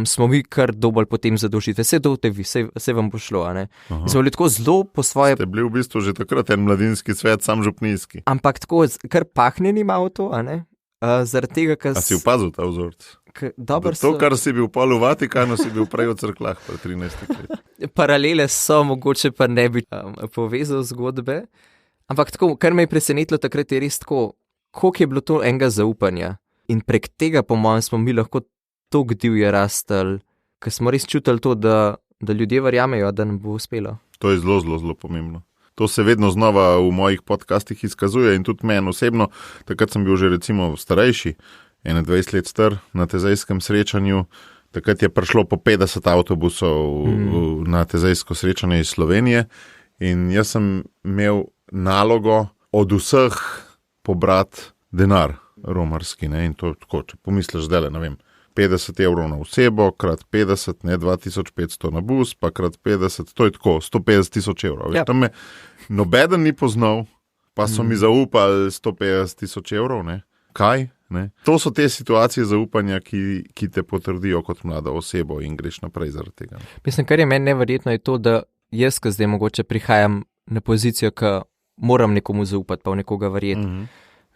smo mi kar dobolj potem zadolžiti. Vse dovte vi, vse vam bo šlo, a ne. Smo bili tako zelo po svoje... Ste bili v bistvu že takrat en mladinski svet, sam župnijski. Ampak tako, kar pahnjeni malo to, a ne. Zaradi tega, ker... A si opazil ta vzorc? To, kar si bil pol v Vatikanu, si bil prej v Cerkljah, pa 13 let. Paralele so, mogoče pa ne bi povezal zgodbe. Ampak tako, kar me je presenetilo takrat, je res tako, koliko je bilo to enega zaupanja. In prek tega, po mojem, smo mi lahko toliko divje rastali, ker smo res čutili to, da ljudje verjamejo, da nam bo uspelo. To je zelo, zelo, zelo pomembno. To se vedno znova v mojih podcastih izkazuje in tudi meni osebno, takrat sem bil že recimo starejši, 21 let star, na tezejskem srečanju, takrat je prišlo po 50 avtobusov na tezejsko srečanje iz Slovenije in jaz sem imel nalogo od vseh pobrati denar romarski, ne, in to tako, če pomisliš zdaj, ne vem, 50 evrov na osebo, krat 50, ne 2500 na bus, pa krat 50, to je tako, 150 000 evrov. Ja. Tam me nobeden ni poznal, pa so mi zaupali 150 000 evrov, ne. Kaj? Ne? To so te situacije zaupanja, ki te potrdijo kot mlada osebo in greš naprej zaradi tega. Mislim, kar je meni neverjetno, je to, da jaz, ki zdaj mogoče prihajam na pozicijo, ki moram nekomu zaupati, pa v nekoga verjeti.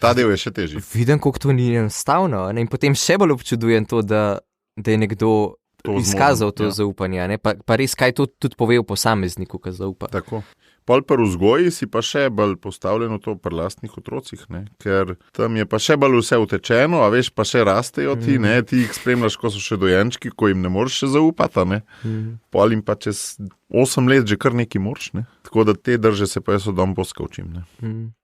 Ta del je še težji. Vidim, koliko to ni enostavno. Ne? In potem še bolj občudujem to, da je nekdo izkazal to zaupanje. Ne? Pa res, kaj to tudi pove o posamezniku, ki zaupa. Tako. Pol pri vzgoji si pa še bolj postavljeno to pri lastnih otrocih, ne? Ker tam je pa še bolj vse utečeno, a veš, pa še rastejo ti, ne? Ti jih spremljaš, ko so še dojenčki, ko jim ne moreš še zaupati, ne? Pol jim pa čez 8 let že kar neki moraš, ne? Tako da te drže se pa jaz od dom poskavčim, ne?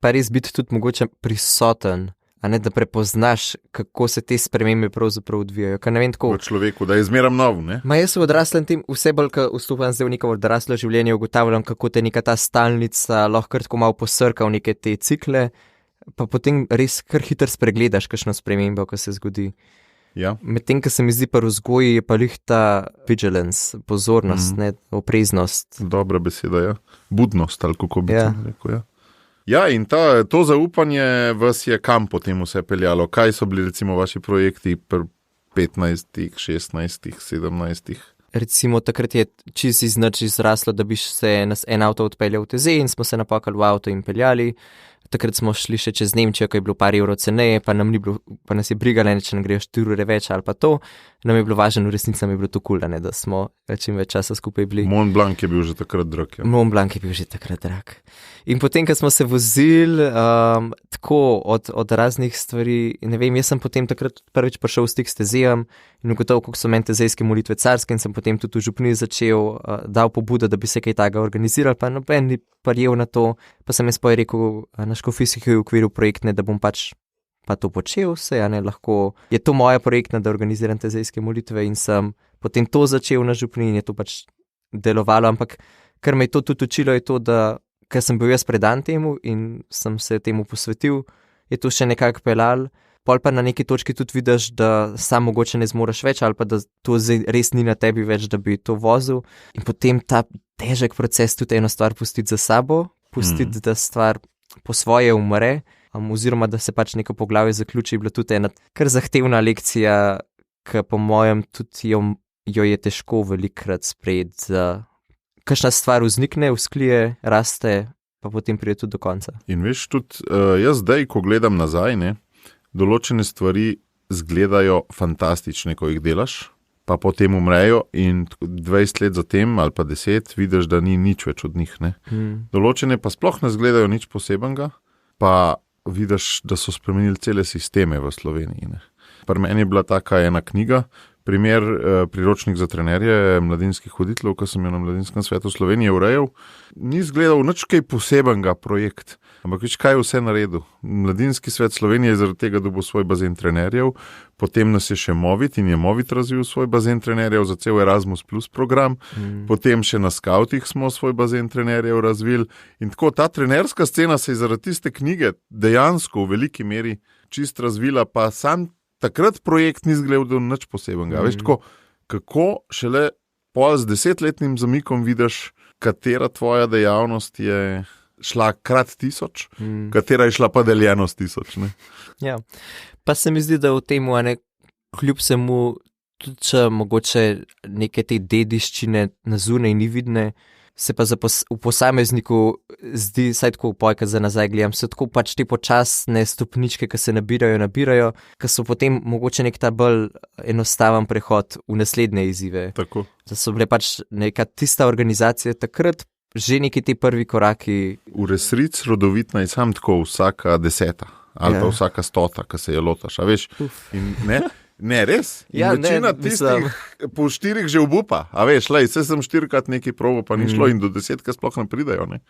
Pa res biti tudi mogoče prisoten, a ne da prepoznaš, kako se te spremembe pravzaprav odvijajo. Ker ne vem tako... V človeku, da je zmeram nov, ne? Ma jaz v odraslem tem, vse bolj, ko vstupam zdaj v neko odraslo življenje, ugotavljam, kako te neka ta stalnica lahko tako malo posrka v neke te cikle, pa potem res kar hitro spregledaš kakšno spremembo, ko se zgodi. Ja. Medtem, ko se mi zdi pa v vzgoji, je pa ta vigilance, pozornost, ne, opreznost. Dobra beseda, ja. Budnost, ali kako bi rekel, ja. Ja, in to zaupanje vas je kam potem vse peljalo? Kaj so bili recimo vaši projekti pri 15, 16, 17? Recimo takrat je čisto iz nič izraslo, da bi se nas en avto odpeljal v Tezej in smo se napakali v avto in peljali. Takrat smo šli še čez Nemčijo, ko je bilo par evrov ceneje, pa nas je brigala, če nam grejo 4 ure več ali pa to. Nam je bilo važno, v resnici nam je bilo to kul, da smo čim več časa skupaj bili. Mont Blanc je bil že takrat drag. Ja. Mont Blanc je bil že takrat drag. In potem, ko smo se vozili tako od raznih stvari, ne vem, jaz sem potem takrat prvič prišel v stik s Tezejem in ugotovil, koliko so meni tezejske molitve carske in sem potem tudi v župniji začel dal pobudo, da bi se kaj takega organiziral, pa noben ni parjel na to, pa sem jaz rekel na škofijskih v okviru projektne, da bom pač pa to počel, lahko je to moja projektna, da organiziram te zajske molitve in sem potem to začel na župni in je to pač delovalo, ampak kar me je to tudi učilo je to, da ker sem bil jaz predan temu in sem se temu posvetil, je to še nekako pelal, pol pa na neki točki tudi vidiš, da sam mogoče ne zmoreš več ali pa da to res ni na tebi več, da bi to vozil in potem ta težek proces tudi eno stvar pustiti za sabo, pustiti, da stvar po svoje umre, oziroma da se pač neko poglavje zaključi, je bila tudi ena kar zahtevna lekcija, ki po mojem tudi jo je težko velikrat sprejeti, da kakšna stvar vznikne, vzklije, raste, pa potem pride tudi do konca. In veš, tudi jaz zdaj, ko gledam nazaj, ne, določene stvari zgledajo fantastične, ko jih delaš, pa potem umrejo in 20 let zatem ali pa 10 vidiš, da ni nič več od njih. Ne. Določene pa sploh ne zgledajo nič posebenega, pa vidiš, da so spremenili cele sisteme v Sloveniji. Ne. Pri meni je bila taka ena knjiga, primer priročnik za trenerje mladinskih voditeljev, ki sem jo na Mladinskem svetu Slovenije urejal, ni zgledal nič kaj posebenega projekt, ampak več kaj je vse naredil. Mladinski svet Slovenije je zaradi tega dobil svoj bazen trenerjev, potem nas je še Movit in je Movit razvil svoj bazen trenerjev za cel Erasmus Plus program, potem še na Skautih smo svoj bazen trenerjev razvili in tako ta trenerska scena se je zaradi tiste knjige dejansko v veliki meri čist razvila, pa sam takrat projekt ni zgledal nič posebenega. Veš, tako, kako šele pol z 10-letnim zamikom vidiš, katera tvoja dejavnost je šla krat 1000, katera je šla pa deljeno s 1000. Ne? Ja, pa se mi zdi, da v tem kljub semu, tudi če mogoče neke te dediščine na zunaj ni vidne, se pa v posamezniku zdi, saj tako pojka za nazaj gledam, so tako pač te počasne stopničke, ki se nabirajo, ki so potem mogoče nek ta bolj enostaven prehod v naslednje izzive. Tako. Da so bile pač neka tista organizacija takrat, že neki ti prvi koraki. V resnici rodovitna je sam tako vsaka 10. ali pa vsaka 100, ki se je lotaš, a veš, in ne, res. Ja, večina tistih po 4 že obupa. A veš, vse sem 4krat nekaj probo, pa ni šlo in do 10 sploh ne pridajo. Ne?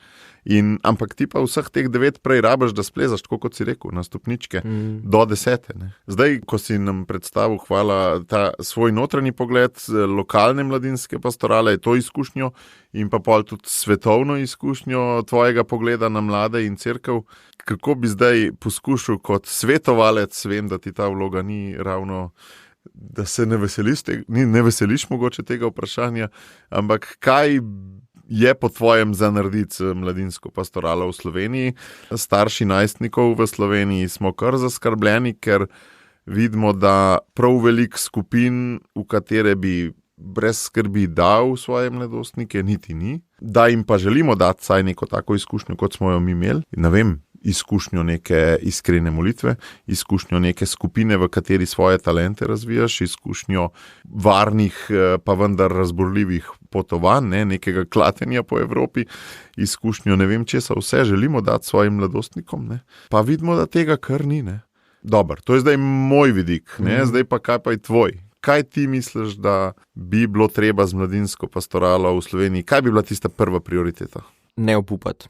Ampak ti pa vseh teh 9 prej rabaš, da splezaš, tako kot si rekel, na stopničke do 10. Ne? Zdaj, ko si nam predstavil, hvala, ta svoj notranji pogled, lokalne mladinske pastorale, to izkušnjo in pa pol tudi svetovno izkušnjo tvojega pogleda na mlade in cerkev, kako bi zdaj poskušal kot svetovalec, vem, da ti ta vloga ni ravno, da se ne veseliš mogoče tega vprašanja, ampak kaj je po tvojem za narediti mladinsko pastoralo v Sloveniji? Starši najstnikov v Sloveniji smo kar zaskrbljeni, ker vidimo, da prav veliko skupin, v katere bi brez skrbi dal svoje mladostnike, niti ni. Da jim pa želimo dati saj neko tako izkušnjo, kot smo jo mi imeli. Ne vem, izkušnjo neke iskrene molitve, izkušnjo neke skupine, v kateri svoje talente razvijaš, izkušnjo varnih, pa vendar razborljivih potovanj, nekega klatenja po Evropi, izkušnjo ne vem česa, vse želimo dati svojim mladostnikom, ne. Pa vidimo, da tega kar ni. Dobar, to je zdaj moj vidik, zdaj pa kaj pa je tvoj? Kaj ti misliš, da bi bilo treba z mladinsko pastoralo v Sloveniji? Kaj bi bila tista prva prioriteta? Ne obupati.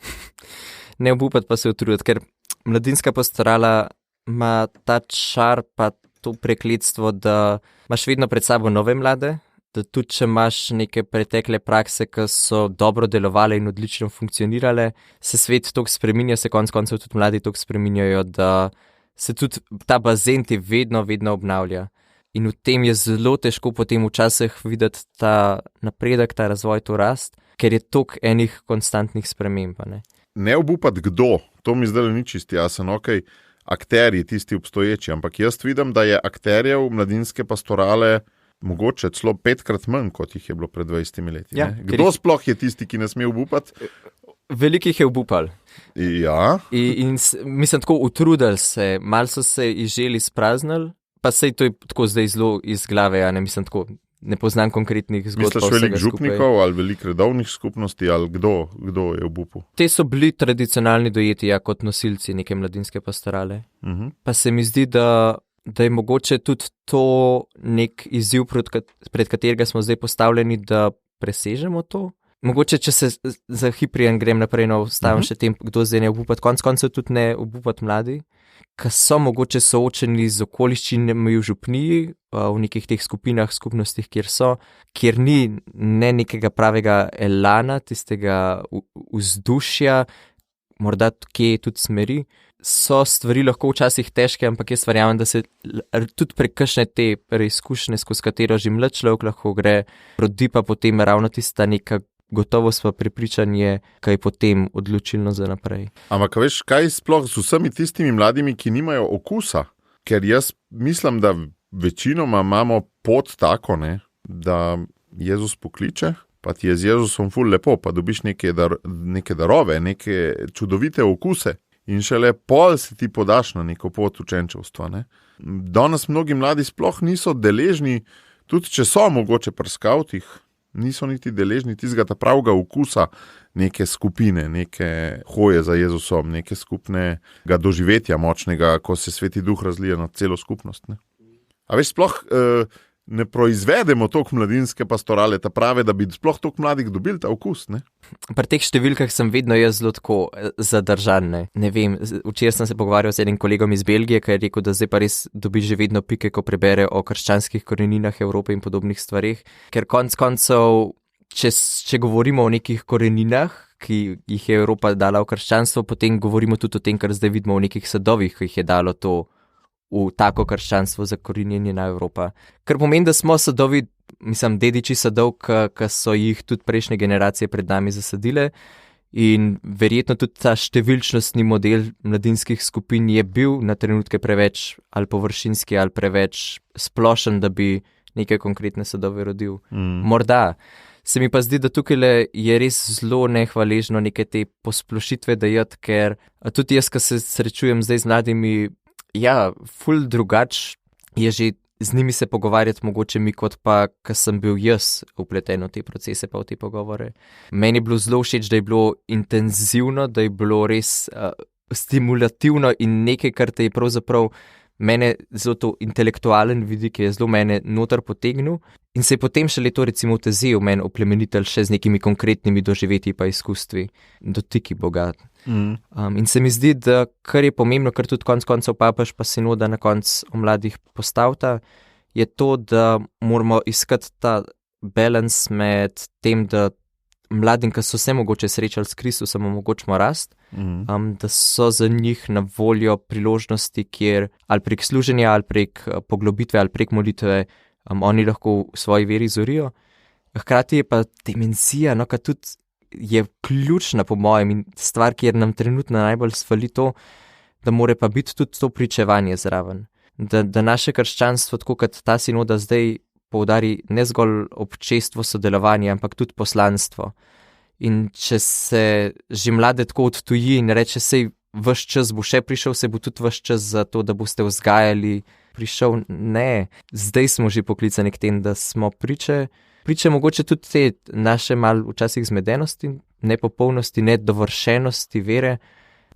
Ne obupati pa se utruditi, ker mladinska pastorala ima ta čar pa to prekletstvo, da imaš vedno pred sabo nove mlade, da tudi če imaš neke pretekle prakse, ki so dobro delovale in odlično funkcionirale, se svet toliko spreminja, se konec koncev tudi mladi toliko spreminjajo, da se tudi ta bazen ti vedno obnavlja. In v tem je zelo težko potem včasih videti ta napredek, ta razvoj, to rast, ker je toliko enih konstantnih sprememb. Ne obupati kdo, to mi zdaj ni čisti jasen, okej, akterji, tisti obstoječi, ampak jaz vidim, da je akterjev mladinske pastorale mogoče celo 5krat manj, kot jih je bilo pred 20 leti. Ja, kdo sploh je tisti, ki ne sme obupati? Velikih je obupal. Ja. In mislim, tako utrudili se, malo so se izželi spraznili, pa sej to je tako zdaj zelo iz glave, ne mislim tako, ne poznam konkretnih zgodb. Misliš veliko župnikov ali veliko redovnih skupnosti ali kdo je obupal? Te so bili tradicionalni dojeti kot nosilci neke mladinske pastorale. Pa se mi zdi, da je mogoče tudi to nek izziv, pred katerega smo zdaj postavljeni, da presežemo to. Mogoče, če se za hiprijan grem naprej, ostavim še tem, kdo zdaj ne obupati, konec koncev tudi ne obupati mladi, ki so mogoče soočeni z okoliščinami v župniji, v nekih teh skupinah, skupnostih, kjer ni ne nekega pravega elana, tistega vzdušja, morda kje tudi smeri. So stvari lahko včasih težke, ampak jaz verjamem, da se tudi prek kakšne te preizkušnje, skozi katero že mlad človek lahko gre, rodi pa potem ravno tista neka gotovost pa prepričanje, kaj je potem odločilno za naprej. Ampak veš, kaj sploh z vsemi tistimi mladimi, ki nimajo okusa? Ker jaz mislim, da večinoma imamo pot tako, ne, da Jezus pokliče, pa ti je z Jezusom ful lepo, pa dobiš neke darove, neke čudovite okuse. In šele pol se ti podaš na neko pot učenčevstva. Ne? Danes mnogi mladi sploh niso deležni, tudi če so mogoče pri skavtih, niso niti deležni tistega pravega okusa neke skupine, neke hoje za Jezusom, neke skupnega doživetja močnega, ko se Sveti Duh razlije na celo skupnost. Ne? A veš, sploh ne proizvedemo toliko mladinske pastorale, ta prave, da bi sploh toliko mladih dobili ta okus, ne? Pri teh številkah sem vedno jaz zelo tako zadržan, ne vem, včeraj sem se pogovarjal z enim kolegom iz Belgije, ki je rekel, da zdaj pa res dobi že vedno pike, ko prebere o krščanskih koreninah Evrope in podobnih stvarih, ker konec koncev, če govorimo o nekih koreninah, ki jih je Evropa dala v krščanstvo, potem govorimo tudi o tem, kar zdaj vidimo v nekih sadovih, ki jih je dalo to v tako krščanstvo zakorenjeni na Evropa. Kar pomeni, da smo sadovi, dediči sadov, ki so jih tudi prejšnje generacije pred nami zasadile in verjetno tudi ta številčnostni model mladinskih skupin je bil na trenutke preveč ali površinski ali preveč splošen, da bi neke konkretne sadove rodil. Morda. Se mi pa zdi, da tukaj je res zelo nehvaležno neke te posplošitve dajati, ker tudi jaz, ki se srečujem zdaj z mladimi, ful drugač je že z njimi se pogovarjati mogoče mi, kot pa, ko sem bil jaz vpleten v te procese pa v te pogovore. Meni je bilo zelo všeč, da je bilo intenzivno, da je bilo res stimulativno in nekaj, kar te je pravzaprav mene zelo to intelektualen vidik je zelo mene noter potegnil in se je potem šele to recimo vtezel meni oplemenitelj še z nekimi konkretnimi doživetji pa izkustvi, dotiki Boga. In se mi zdi, da kar je pomembno, kar tudi konec koncev papež pa sinoda na konc o mladih postavta, je to, da moramo iskati ta balans med tem, da mladim, ki so se mogoče srečali s Kristusom, omogočimo rast, da so za njih na voljo priložnosti, kjer ali prek služenja, ali prek poglobitve, ali prek molitve oni lahko v svoji veri zorijo. Hkrati je pa dimenzija, ki tudi je ključna po mojem in stvar, kjer nam trenutno najbolj svali to, da more pa biti tudi to pričevanje zraven. Da naše krščanstvo, tako kot ta sinoda zdaj poudari ne zgolj občestvo sodelovanja, ampak tudi poslanstvo. In če se že mlade tako odtuji in reče, sej vaš čas bo še prišel, se bo tudi vaš čas za to, da boste vzgajali prišel, ne. Zdaj smo že poklicani k tem, da smo priče mogoče tudi te naše mal včasih zmedenosti, nepopolnosti, nedovršenosti vere,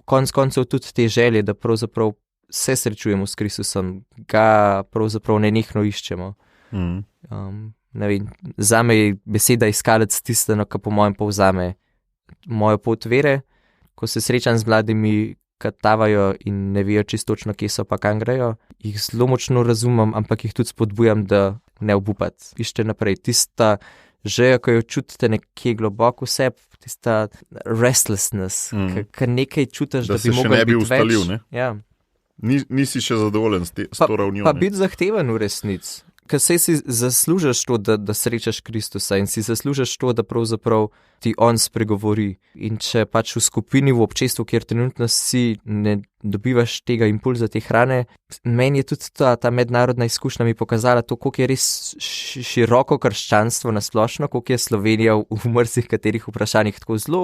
konec koncev tudi te želje, da pravzaprav se srečujemo s Kristusom, ga pravzaprav nenehno iščemo. Ne vem, zame je beseda iskalec tisteno, ki po mojem povzame mojo pot vere, ko se srečam z mladimi, ki tavajo in ne vejo čisto točno, kje so pa kam grejo, jih zelo močno razumem, ampak jih tudi spodbujam, da ne obupati. Išče naprej, tista želja, ko jo čutite nekje globoko v sebi, tista restlessness, ki nekaj čutiš, da bi mogel biti ustalil, več. Ne? Ja. Nisi še zadovoljen s to ravnjo. Pa biti zahteven v resnici. Ker si zaslužiš to, da srečaš Kristusa in si zaslužiš to, da pravzaprav ti on spregovori. In če pač v skupini, v občestvu, kjer trenutno si, ne dobivaš tega impulza, te hrane, meni je tudi ta mednarodna izkušnja mi pokazala to, koliko je res široko krščanstvo nasplošno, koliko je Slovenija v mrzih katerih vprašanjih tako zelo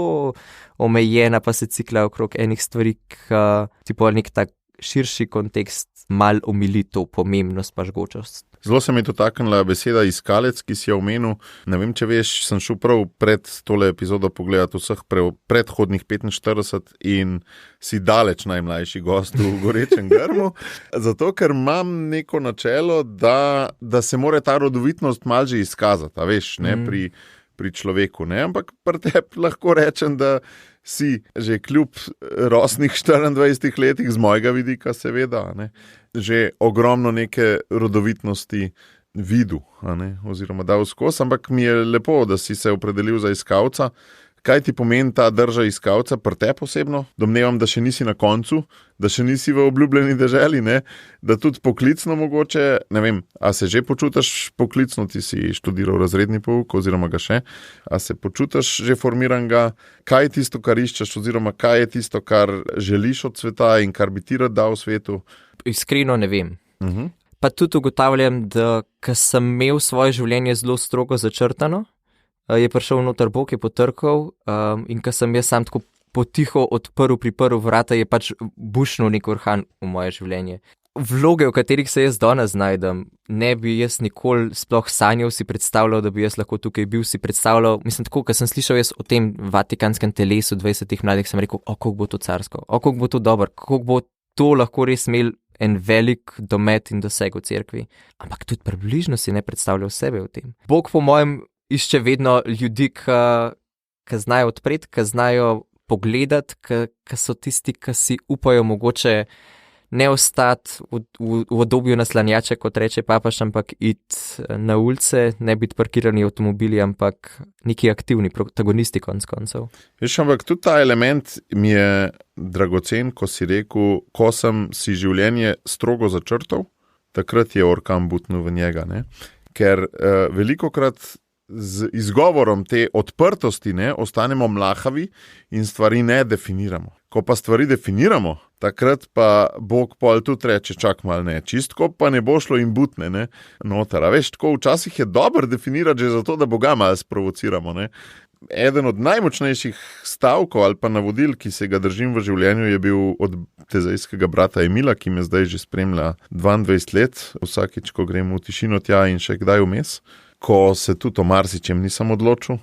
omejena, pa se cikla okrog enih stvari, ti pa nek tak širši kontekst mal omili to pomembnost pa žgočost. Zelo se mi je dotaknila beseda iskalec, ki si jo omenil. Ne vem, če veš, sem šel prav pred tole epizodo pogledati vseh predhodnih 45 in si daleč najmlajši gost v Gorečem grmu, zato ker imam neko načelo, da se mora ta rodovitnost malo že izkazati, a veš, ne, pri človeku, ne? Ampak pri tebi lahko rečem, da si že kljub rosnih 24 letih, z mojega vidika seveda, ne? Že ogromno neke rodovitnosti videl, oziroma dal skozi, ampak mi je lepo, da si se opredelil za iskalca. Kaj ti pomeni ta drža iskalca pri tebi osebno? Domnevam, da še nisi na koncu, da še nisi v obljubljeni deželi, ne? Da tudi poklicno mogoče, ne vem, a se že počutiš poklicno, ti si študiral razredni pouk oziroma ga še, a se počutiš že formiranega, kaj je tisto, kar iščeš oziroma kaj je tisto, kar želiš od sveta in kar bi ti rad dal v svetu? Iskreno ne vem. Pa tudi ugotavljam, da ko sem imel svoje življenje zelo strogo začrtano, je prišel noter Bog, je potrkal in ko sem jaz sam tako potiho priprl vrata, je pač bušnil nek orkan v moje življenje. Vloge, v katerih se jaz danes znajdem, ne bi jaz nikoli sploh sanjal si predstavljal, da bi jaz lahko tukaj bil, si predstavljal, mislim tako, ko sem slišal jaz o tem vatikanskem telesu 20 mladih, sem rekel, kako bo to carsko, kako bo to dobro, kako bo to lahko res imel en velik domet in doseg v cerkvi. Ampak tudi približno si ne predstavljal sebe v tem. Bog po mojem išče vedno ljudi, ki znajo odpreti, ki znajo pogledati, ki so tisti, ki si upajo mogoče ne ostati v obdobju naslanjača, kot reče papaš, ampak iti na ulice, ne biti parkirani avtomobili, ampak neki aktivni protagonisti konc koncev. Veš, ampak tudi ta element mi je dragocen, ko si rekel, ko sem si življenje strogo začrtal, takrat je orkan butnil v njega, ne? Ker velikokrat z izgovorom te odprtosti ostanemo mlahavi in stvari ne definiramo. Ko pa stvari definiramo, takrat pa Bog pol tudi reče, čak mal ne, čistko pa ne bo šlo in butne, noter. A veš, tako včasih je dobro definirati že zato, da Boga malo sprovociramo, ne. Eden od najmočnejših stavkov ali pa navodil, ki se ga držim v življenju, je bil od tezejskega brata Emila, ki me zdaj že spremlja 22 let, vsakič, ko grem v tišino tja in še kdaj vmes, ko se tudi o marsičem nisem odločil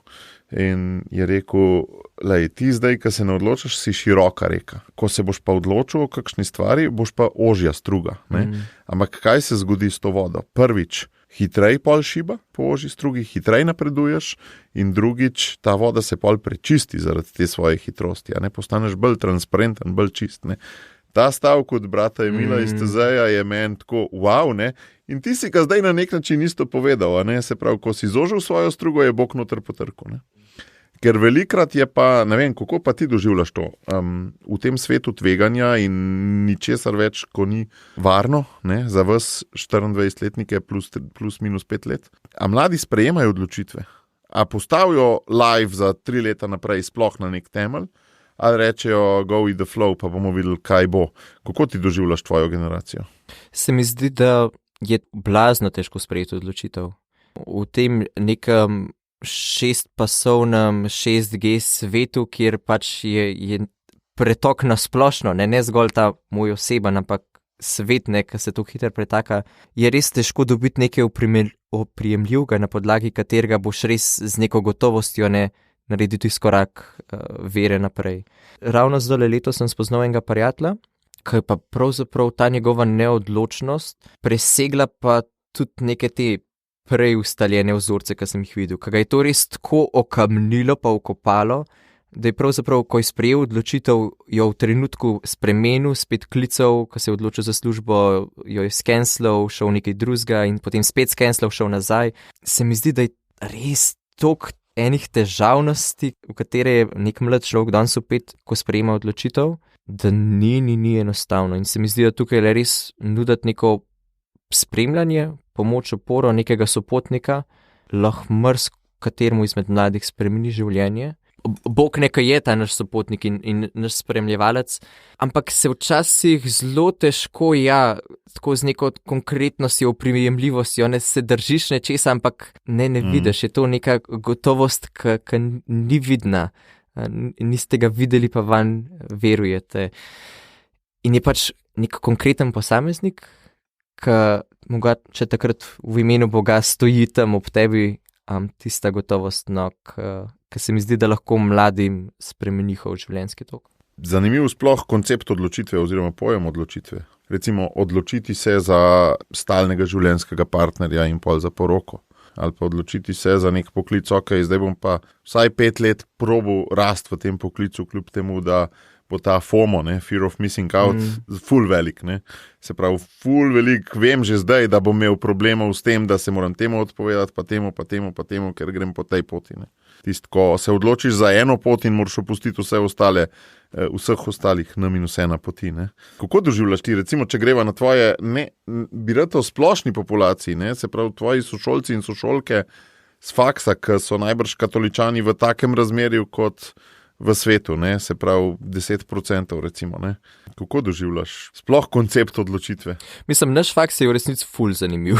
in je rekel, lej, ti zdaj, ko se ne odločiš, si široka reka. Ko se boš pa odločil o kakšni stvari, boš pa ožja struga. Ampak kaj se zgodi s to vodo? Prvič, hitrej pol šiba po ožji strugi, hitrej napreduješ in drugič, ta voda se pol prečisti zaradi te svoje hitrosti, postaneš bolj transparenten, bolj čist, Ta stavek od brata Emila iz Tezeja je meni tako, wow, in ti si ga zdaj na nek način isto povedal, se pravi, ko si zožil svojo strugo, je Bog noter potrkal, Ker velikrat je pa, ne vem, kako pa ti doživljaš to, v tem svetu tveganja in ničesar več, ko ni varno, za vas 24-letnike plus minus 5 let. A mladi sprejemajo odločitve? A postavijo live za 3 leta naprej sploh na nek temelj? Ali rečejo go with the flow, pa bomo videli, kaj bo. Kako ti doživljaš tvojo generacijo? Se mi zdi, da je blazno težko sprejeti odločitev. V tem nekem 6-pasovnem 6G svetu, kjer pač je pretok na splošno, ne zgolj ta moj oseben, ampak svet, ki se to hitro pretaka, je res težko dobiti nekaj oprijemljivega, na podlagi katerega boš res z neko gotovostjo narediti izkorak vere naprej. Ravno zdaj leto sem spoznal enega prijatelja, ki je pa pravzaprav ta njegova neodločnost presegla pa tudi neke te prej ustaljene vzorce, ki sem jih videl. Kaj ga je to res tako okamnilo pa okopalo, da je pravzaprav, ko je sprejel odločitev, jo v trenutku spremenil, spet klical, ko se je odločil za službo, jo je skenslal, šel nekaj drugega in potem spet skenslal, šel nazaj. Se mi zdi, da je res toliko enih težavnosti, v katere je nek mlad človek danes upet, ko sprejema odločitev, da ni enostavno. In se mi zdi, da tukaj je res nuditi neko spremljanje, pomoč, oporo, nekega sopotnika, lahko kateremu izmed mladih spremeni življenje. Bog nekaj je ta naš sopotnik in naš spremljevalec, ampak se včasih zelo težko, tako z neko konkretnostjo, oprijemljivostjo, se držiš nečesa, ampak ne vidiš, je to neka gotovost, ki ni vidna, niste ga videli, pa vanj verujete. In je pač nek konkreten posameznik, ki mogoče takrat v imenu Boga stoji tam ob tebi, tista gotovost, ki se mi zdi, da lahko mladim spremeni njihov življenjski tok. Zanimiv sploh koncept odločitve oziroma pojem odločitve. Recimo odločiti se za stalnega življenjskega partnerja in pol za poroko. ali pa odločiti se za nek poklic, ok, zdaj bom pa vsaj 5 let probal rast v tem poklicu, kljub temu, da bo ta FOMO, fear of missing out, ful velik. Se pravi, ful velik, vem že zdaj, da bom imel problemov s tem, da se moram temu odpovedati, pa temu, ker grem po tej poti. Tist, ko se odločiš za eno pot in moraš opustiti vseh ostalih N-1 poti. Kako doživljaš ti, recimo, če greva na tvoje, bi rekel, splošni populaciji, se pravi, tvoji sošolci in sošolke z faksa, ki so najbrž katoličani v takem razmerju kot v svetu, se pravi 10%, recimo. Kako doživljaš sploh koncept odločitve? Mislim, naš faks je v resnici ful zanimiv.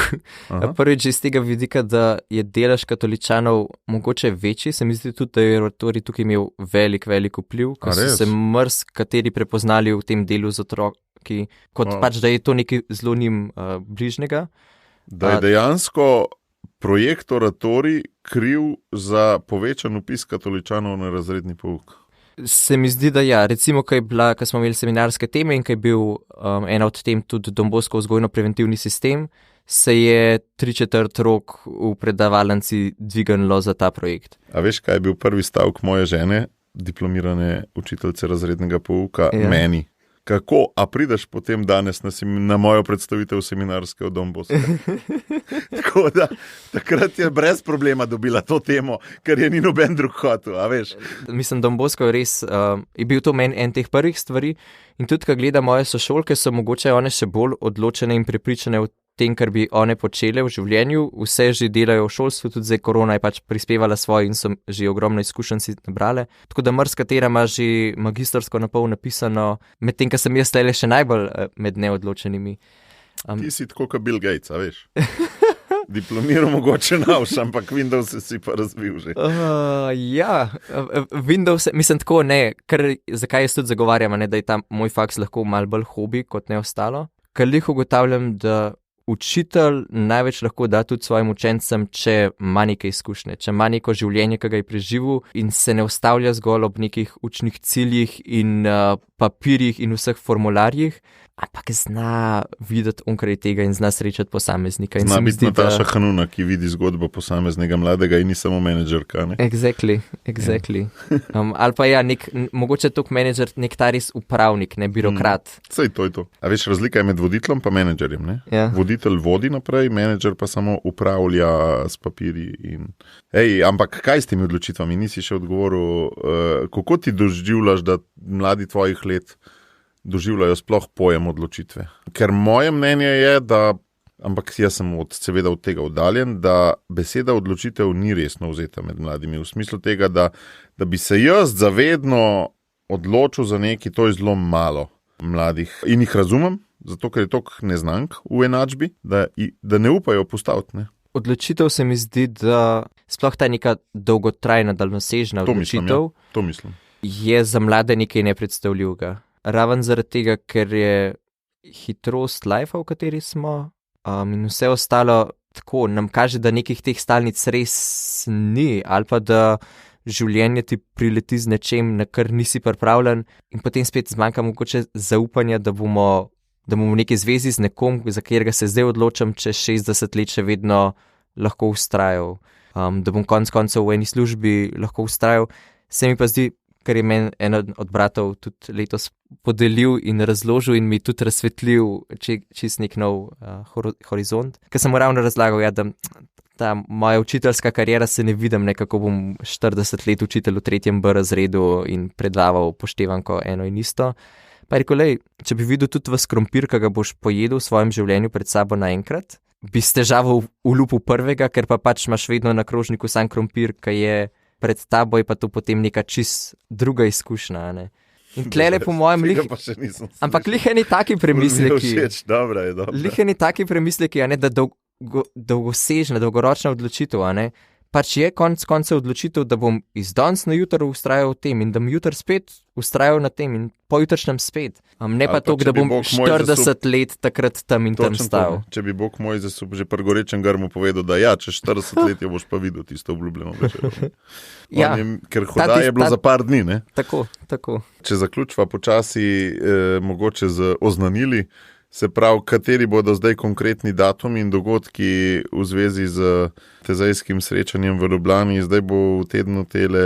Prvič iz tega vidika, da je delež katoličanov mogoče večji, se mi zdi tudi, da je oratorij tukaj imel velik vpliv, ker so se kateri prepoznali v tem delu z otroki, kot pač, da je to nekaj zelo njim bližnjega. Da je dejansko projekt oratorij kriv za povečan vpis katoličanov na razredni pouk? Se mi zdi, da ja. Recimo, ko smo imeli seminarske teme in ko je bil ena od tem tudi Don Bosco vzgojno-preventivni sistem, se je 3/4 rok v predavalnici dvignilo za ta projekt. A veš, kaj je bil prvi stavek moje žene, diplomirane učiteljice razrednega pouka, meni? Kako, a prideš potem danes na mojo predstavitev seminarske v Don Bosco? Tako da, takrat je brez problema dobila to temo, ker je ni noben drug hotel, a veš? Mislim, Don Bosco je res, je bil to meni en teh prvih stvari in tudi, ko gledam moje sošolke, so mogoče one še bolj odločene in prepričane v tem, kar bi one počele v življenju, vse že delajo v šolstvu, tudi zdaj korona je pač prispevala svoje in so že ogromno izkušenj si nabrale. Tako da marsikatera ima že magistrsko napol napisano, medtem, ko sem jaz tele še najbolj med neodločenimi. Ti si tako kot Bill Gates, a veš? Diplomiral mogoče navš, ampak Windows si pa razvil že. Ja, Windows, mislim tako ne, zakaj jaz tudi zagovarjam, da je ta moj faks lahko malo bolj hobi kot ne ostalo. Ker lih ugotavljam, da učitelj največ lahko da tudi svojim učencem, če ima neke izkušnje, če ima neko življenje, ki ga je preživel in se ne ustavlja zgolj ob nekih učnih ciljih in papirjih in vseh formularjih, ampak zna videti onkraj tega in zna srečati posameznika. Zna biti Nataša Hanuna, ki vidi zgodbo posameznega mladega in ni samo menedžerka. Exactly. Ali pa ja, mogoče tok menedžer, nek ta res upravnik, ne birokrat. Sej to je to. A veš, razlika je med voditeljem pa menedžerjem, ne? Ja. Voditelj vodi naprej, menedžer pa samo upravlja s papirji in... ampak kaj s temi odločitvami? Nisi še odgovoril, kako ti doživljaš, da mladi tvojih let doživljajo sploh pojem odločitve. Ker moje mnenje je, da, ampak jaz sem seveda od tega oddaljen, da beseda odločitev ni resno vzeta med mladimi. V smislu tega, da bi se jaz zavedno odločil za nekaj, to je zelo malo mladih. In jih razumem, zato ker je toliko neznank v enačbi, da ne upajo postaviti. Ne? Odločitev se mi zdi, da sploh ta neka dolgotrajna, daljnosežna odločitev to mislim. Je za mlade nekaj nepredstavljivega. Raven zaradi tega, ker je hitrost lifea, v kateri smo, in vse ostalo tako nam kaže, da nekih teh stalnic res ni, ali pa da življenje ti prileti z nečem, na kar nisi pripravljen in potem spet zmanjka mogoče zaupanja, da bomo v neki zvezi z nekom, za katerega se zdaj odločam, čez 60 let še vedno lahko vztrajal, da bom konec koncev v eni službi lahko vztrajal. Se mi pa zdi, ker je meni en od bratov tudi letos podelil in razložil in mi tudi razsvetlil čist nek nov horizont. Ker sem mu ravno razlagal, da ta moja učiteljska kariera se ne vidim, kako bom 40 let učitelj v 3. B razredu in predaval poštevanko eno in isto. Pa je rekel, če bi videl tudi vas krompir, ki ga boš pojedel v svojem življenju pred sabo naenkrat, bi s težavo ulupil prvega, ker pa pač imaš vedno na krožniku sam krompir, ki je pred tabo, je pa to potem neka čist druga izkušnja. Ne? In tlele po mojem ampak liheni taki premisleki. Liheni taki premisleki, da dolgosežna, dolgoročna odločitev, pač je konec koncev odločitev, da bom iz danes na jutro vztrajal v tem in da bom jutr spet vztrajal na tem in pojutrišnjem spet. Ne pa to, da bom 40 let takrat tam in tam stal. Če bi Bog moj že pri gorečem grmu povedal, da ja, čez 40 let jo boš pa videl tisto obljubljeno večer. Ker hoda je bilo za par dni, ne? Tako. Če zaključva počasi mogoče z oznanili, Se pravi, kateri bodo zdaj konkretni datumi in dogodki v zvezi z tezejskim srečanjem v Ljubljani, zdaj bo v tednu tele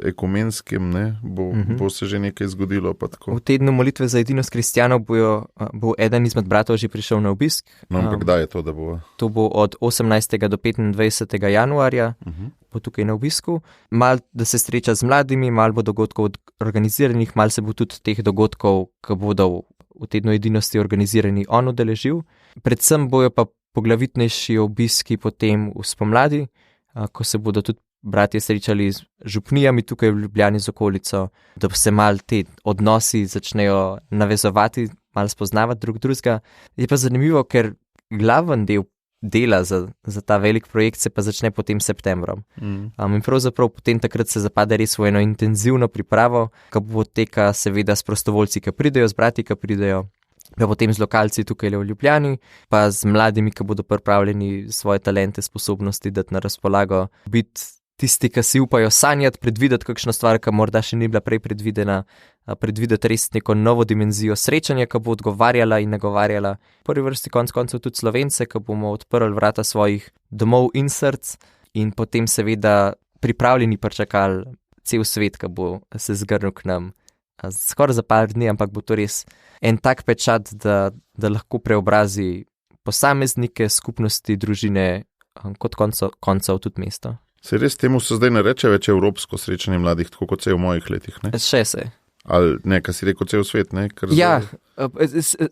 ekumenskim, ne? Bo se že nekaj zgodilo? Pa tako. V tednu molitve za edinost kristjanov bo eden izmed bratov že prišel na obisk. No, ampak kdaj je to, da bo? To bo od 18. do 25. januarja, bo tukaj na obisku. Mal, da se sreča z mladimi, mal bo dogodkov organiziranih, mal se bo tudi teh dogodkov, ki bodo v tednu edinosti organizirani, on udeležil. Predvsem bojo pa poglavitnejši obiski potem v spomladi, ko se bodo tudi bratje srečali z župnijami tukaj v Ljubljani z okolico, da se mal te odnosi začnejo navezovati, mal spoznavati drugega. Je pa zanimivo, ker glaven del dela za ta velik projekt se pa začne potem septembrom. In pravzaprav potem takrat se zapade res v eno intenzivno pripravo, ki bo poteka seveda s prostovoljci, ki pridejo, z brati, ki pridejo, pa potem z lokalci tukaj v Ljubljani, pa z mladimi, ki bodo pripravljeni svoje talente, sposobnosti dati na razpolago, biti tisti, ki si upajo sanjati, predvideti kakšno stvar, ki morda še ni bila prej predvidena, predvideti res neko novo dimenzijo srečanja, ki bo odgovarjala in nagovarjala. V prvi vrsti konec koncev tudi Slovence, ki bomo odprli vrata svojih domov in src in potem seveda pripravljeni pričakali cel svet, ki bo se zgrnil k nam. Skoraj za par dni, ampak bo to res en tak pečat, da lahko preobrazi posameznike, skupnosti, družine, kot koncev tudi mesto. Se res temu se zdaj ne reče več evropsko srečanje mladih, tako kot se je v mojih letih, ne? Še se. Ali ne, kaj si rekel, cel svet, ne? Ja,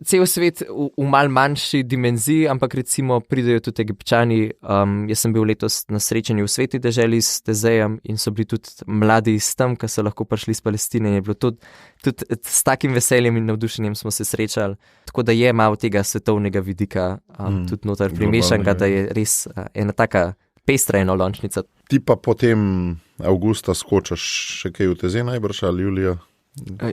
cel svet v mal manjši dimenziji, ampak recimo pridejo tudi Egipčani. Jaz sem bil letos na srečanju v Sveti deželi s Tezejem in so bili tudi mladi iz tam, ki so lahko prišli iz Palestine. Je bilo tudi s takim veseljem in navdušenjem smo se srečali. Tako da je malo tega svetovnega vidika tudi noter primešanega, da je res ena taka pestra enolončnica. Ti pa potem avgusta skočaš še kaj v Tezej najbrž ali julija?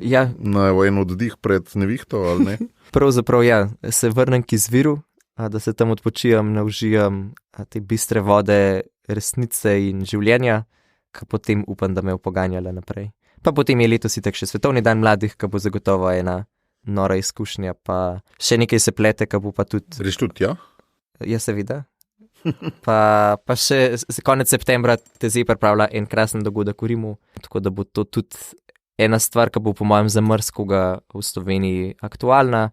Ja. Na en oddih pred nevihto ali ne? Pravzaprav ja, se vrnem k izviru, da se tam odpočijem, naužijam te bistre vode resnice in življenja, ki potem upam, da me opoganjala naprej. Pa potem je letos itak še Svetovni dan mladih, ki bo zagotovo ena nora izkušnja, pa še nekaj se plete, ki bo pa tudi... Greš tudi, ja? Ja, seveda. Pa še konec septembra Tezej pripravlja en krasen dogodek v Rimu, tako da bo to tudi ena stvar, ki bo po mojem za marsikoga v Sloveniji aktualna,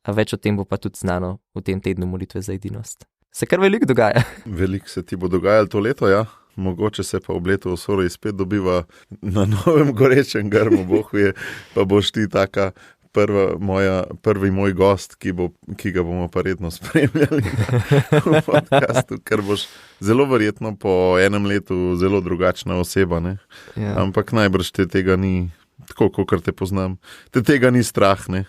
a več o tem bo pa tudi znano v tem tednu molitve za edinost. Se kar veliko dogaja. Veliko se ti bo dogajalo to leto, ja? Mogoče se pa ob letu v Soroji spet dobiva na novem gorečem grmu, Bog ve, pa boš ti taka prvi moj gost, ki ga bomo pa redno spremljali v podcastu, ker boš zelo verjetno po enem letu zelo drugačna oseba, ne? Ja. Ampak najbrž te tega ni, tako kot te poznam, te tega ni strah, ne?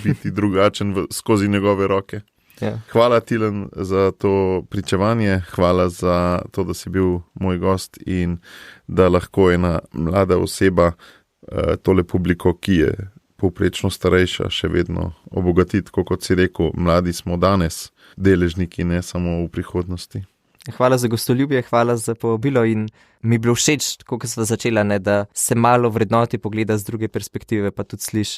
Biti drugačen skozi njegove roke. Ja. Hvala Tilen za to pričevanje, hvala za to, da si bil moj gost in da lahko ena mlada oseba tole publiko, ki je povprečno starejša, še vedno obogatiti, kot si rekel, mladi smo danes deležniki, ne samo v prihodnosti. Hvala za gostoljubje, hvala za povabilo in mi je bilo všeč, kot sva začela, ne, da se malo vrednoti pogleda z druge perspektive, pa tudi sliš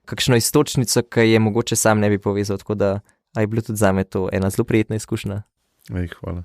kakšno istočnico, ki je mogoče sam ne bi povezal, tako da je bilo tudi zame to ena zelo prijetna izkušnja. Hvala.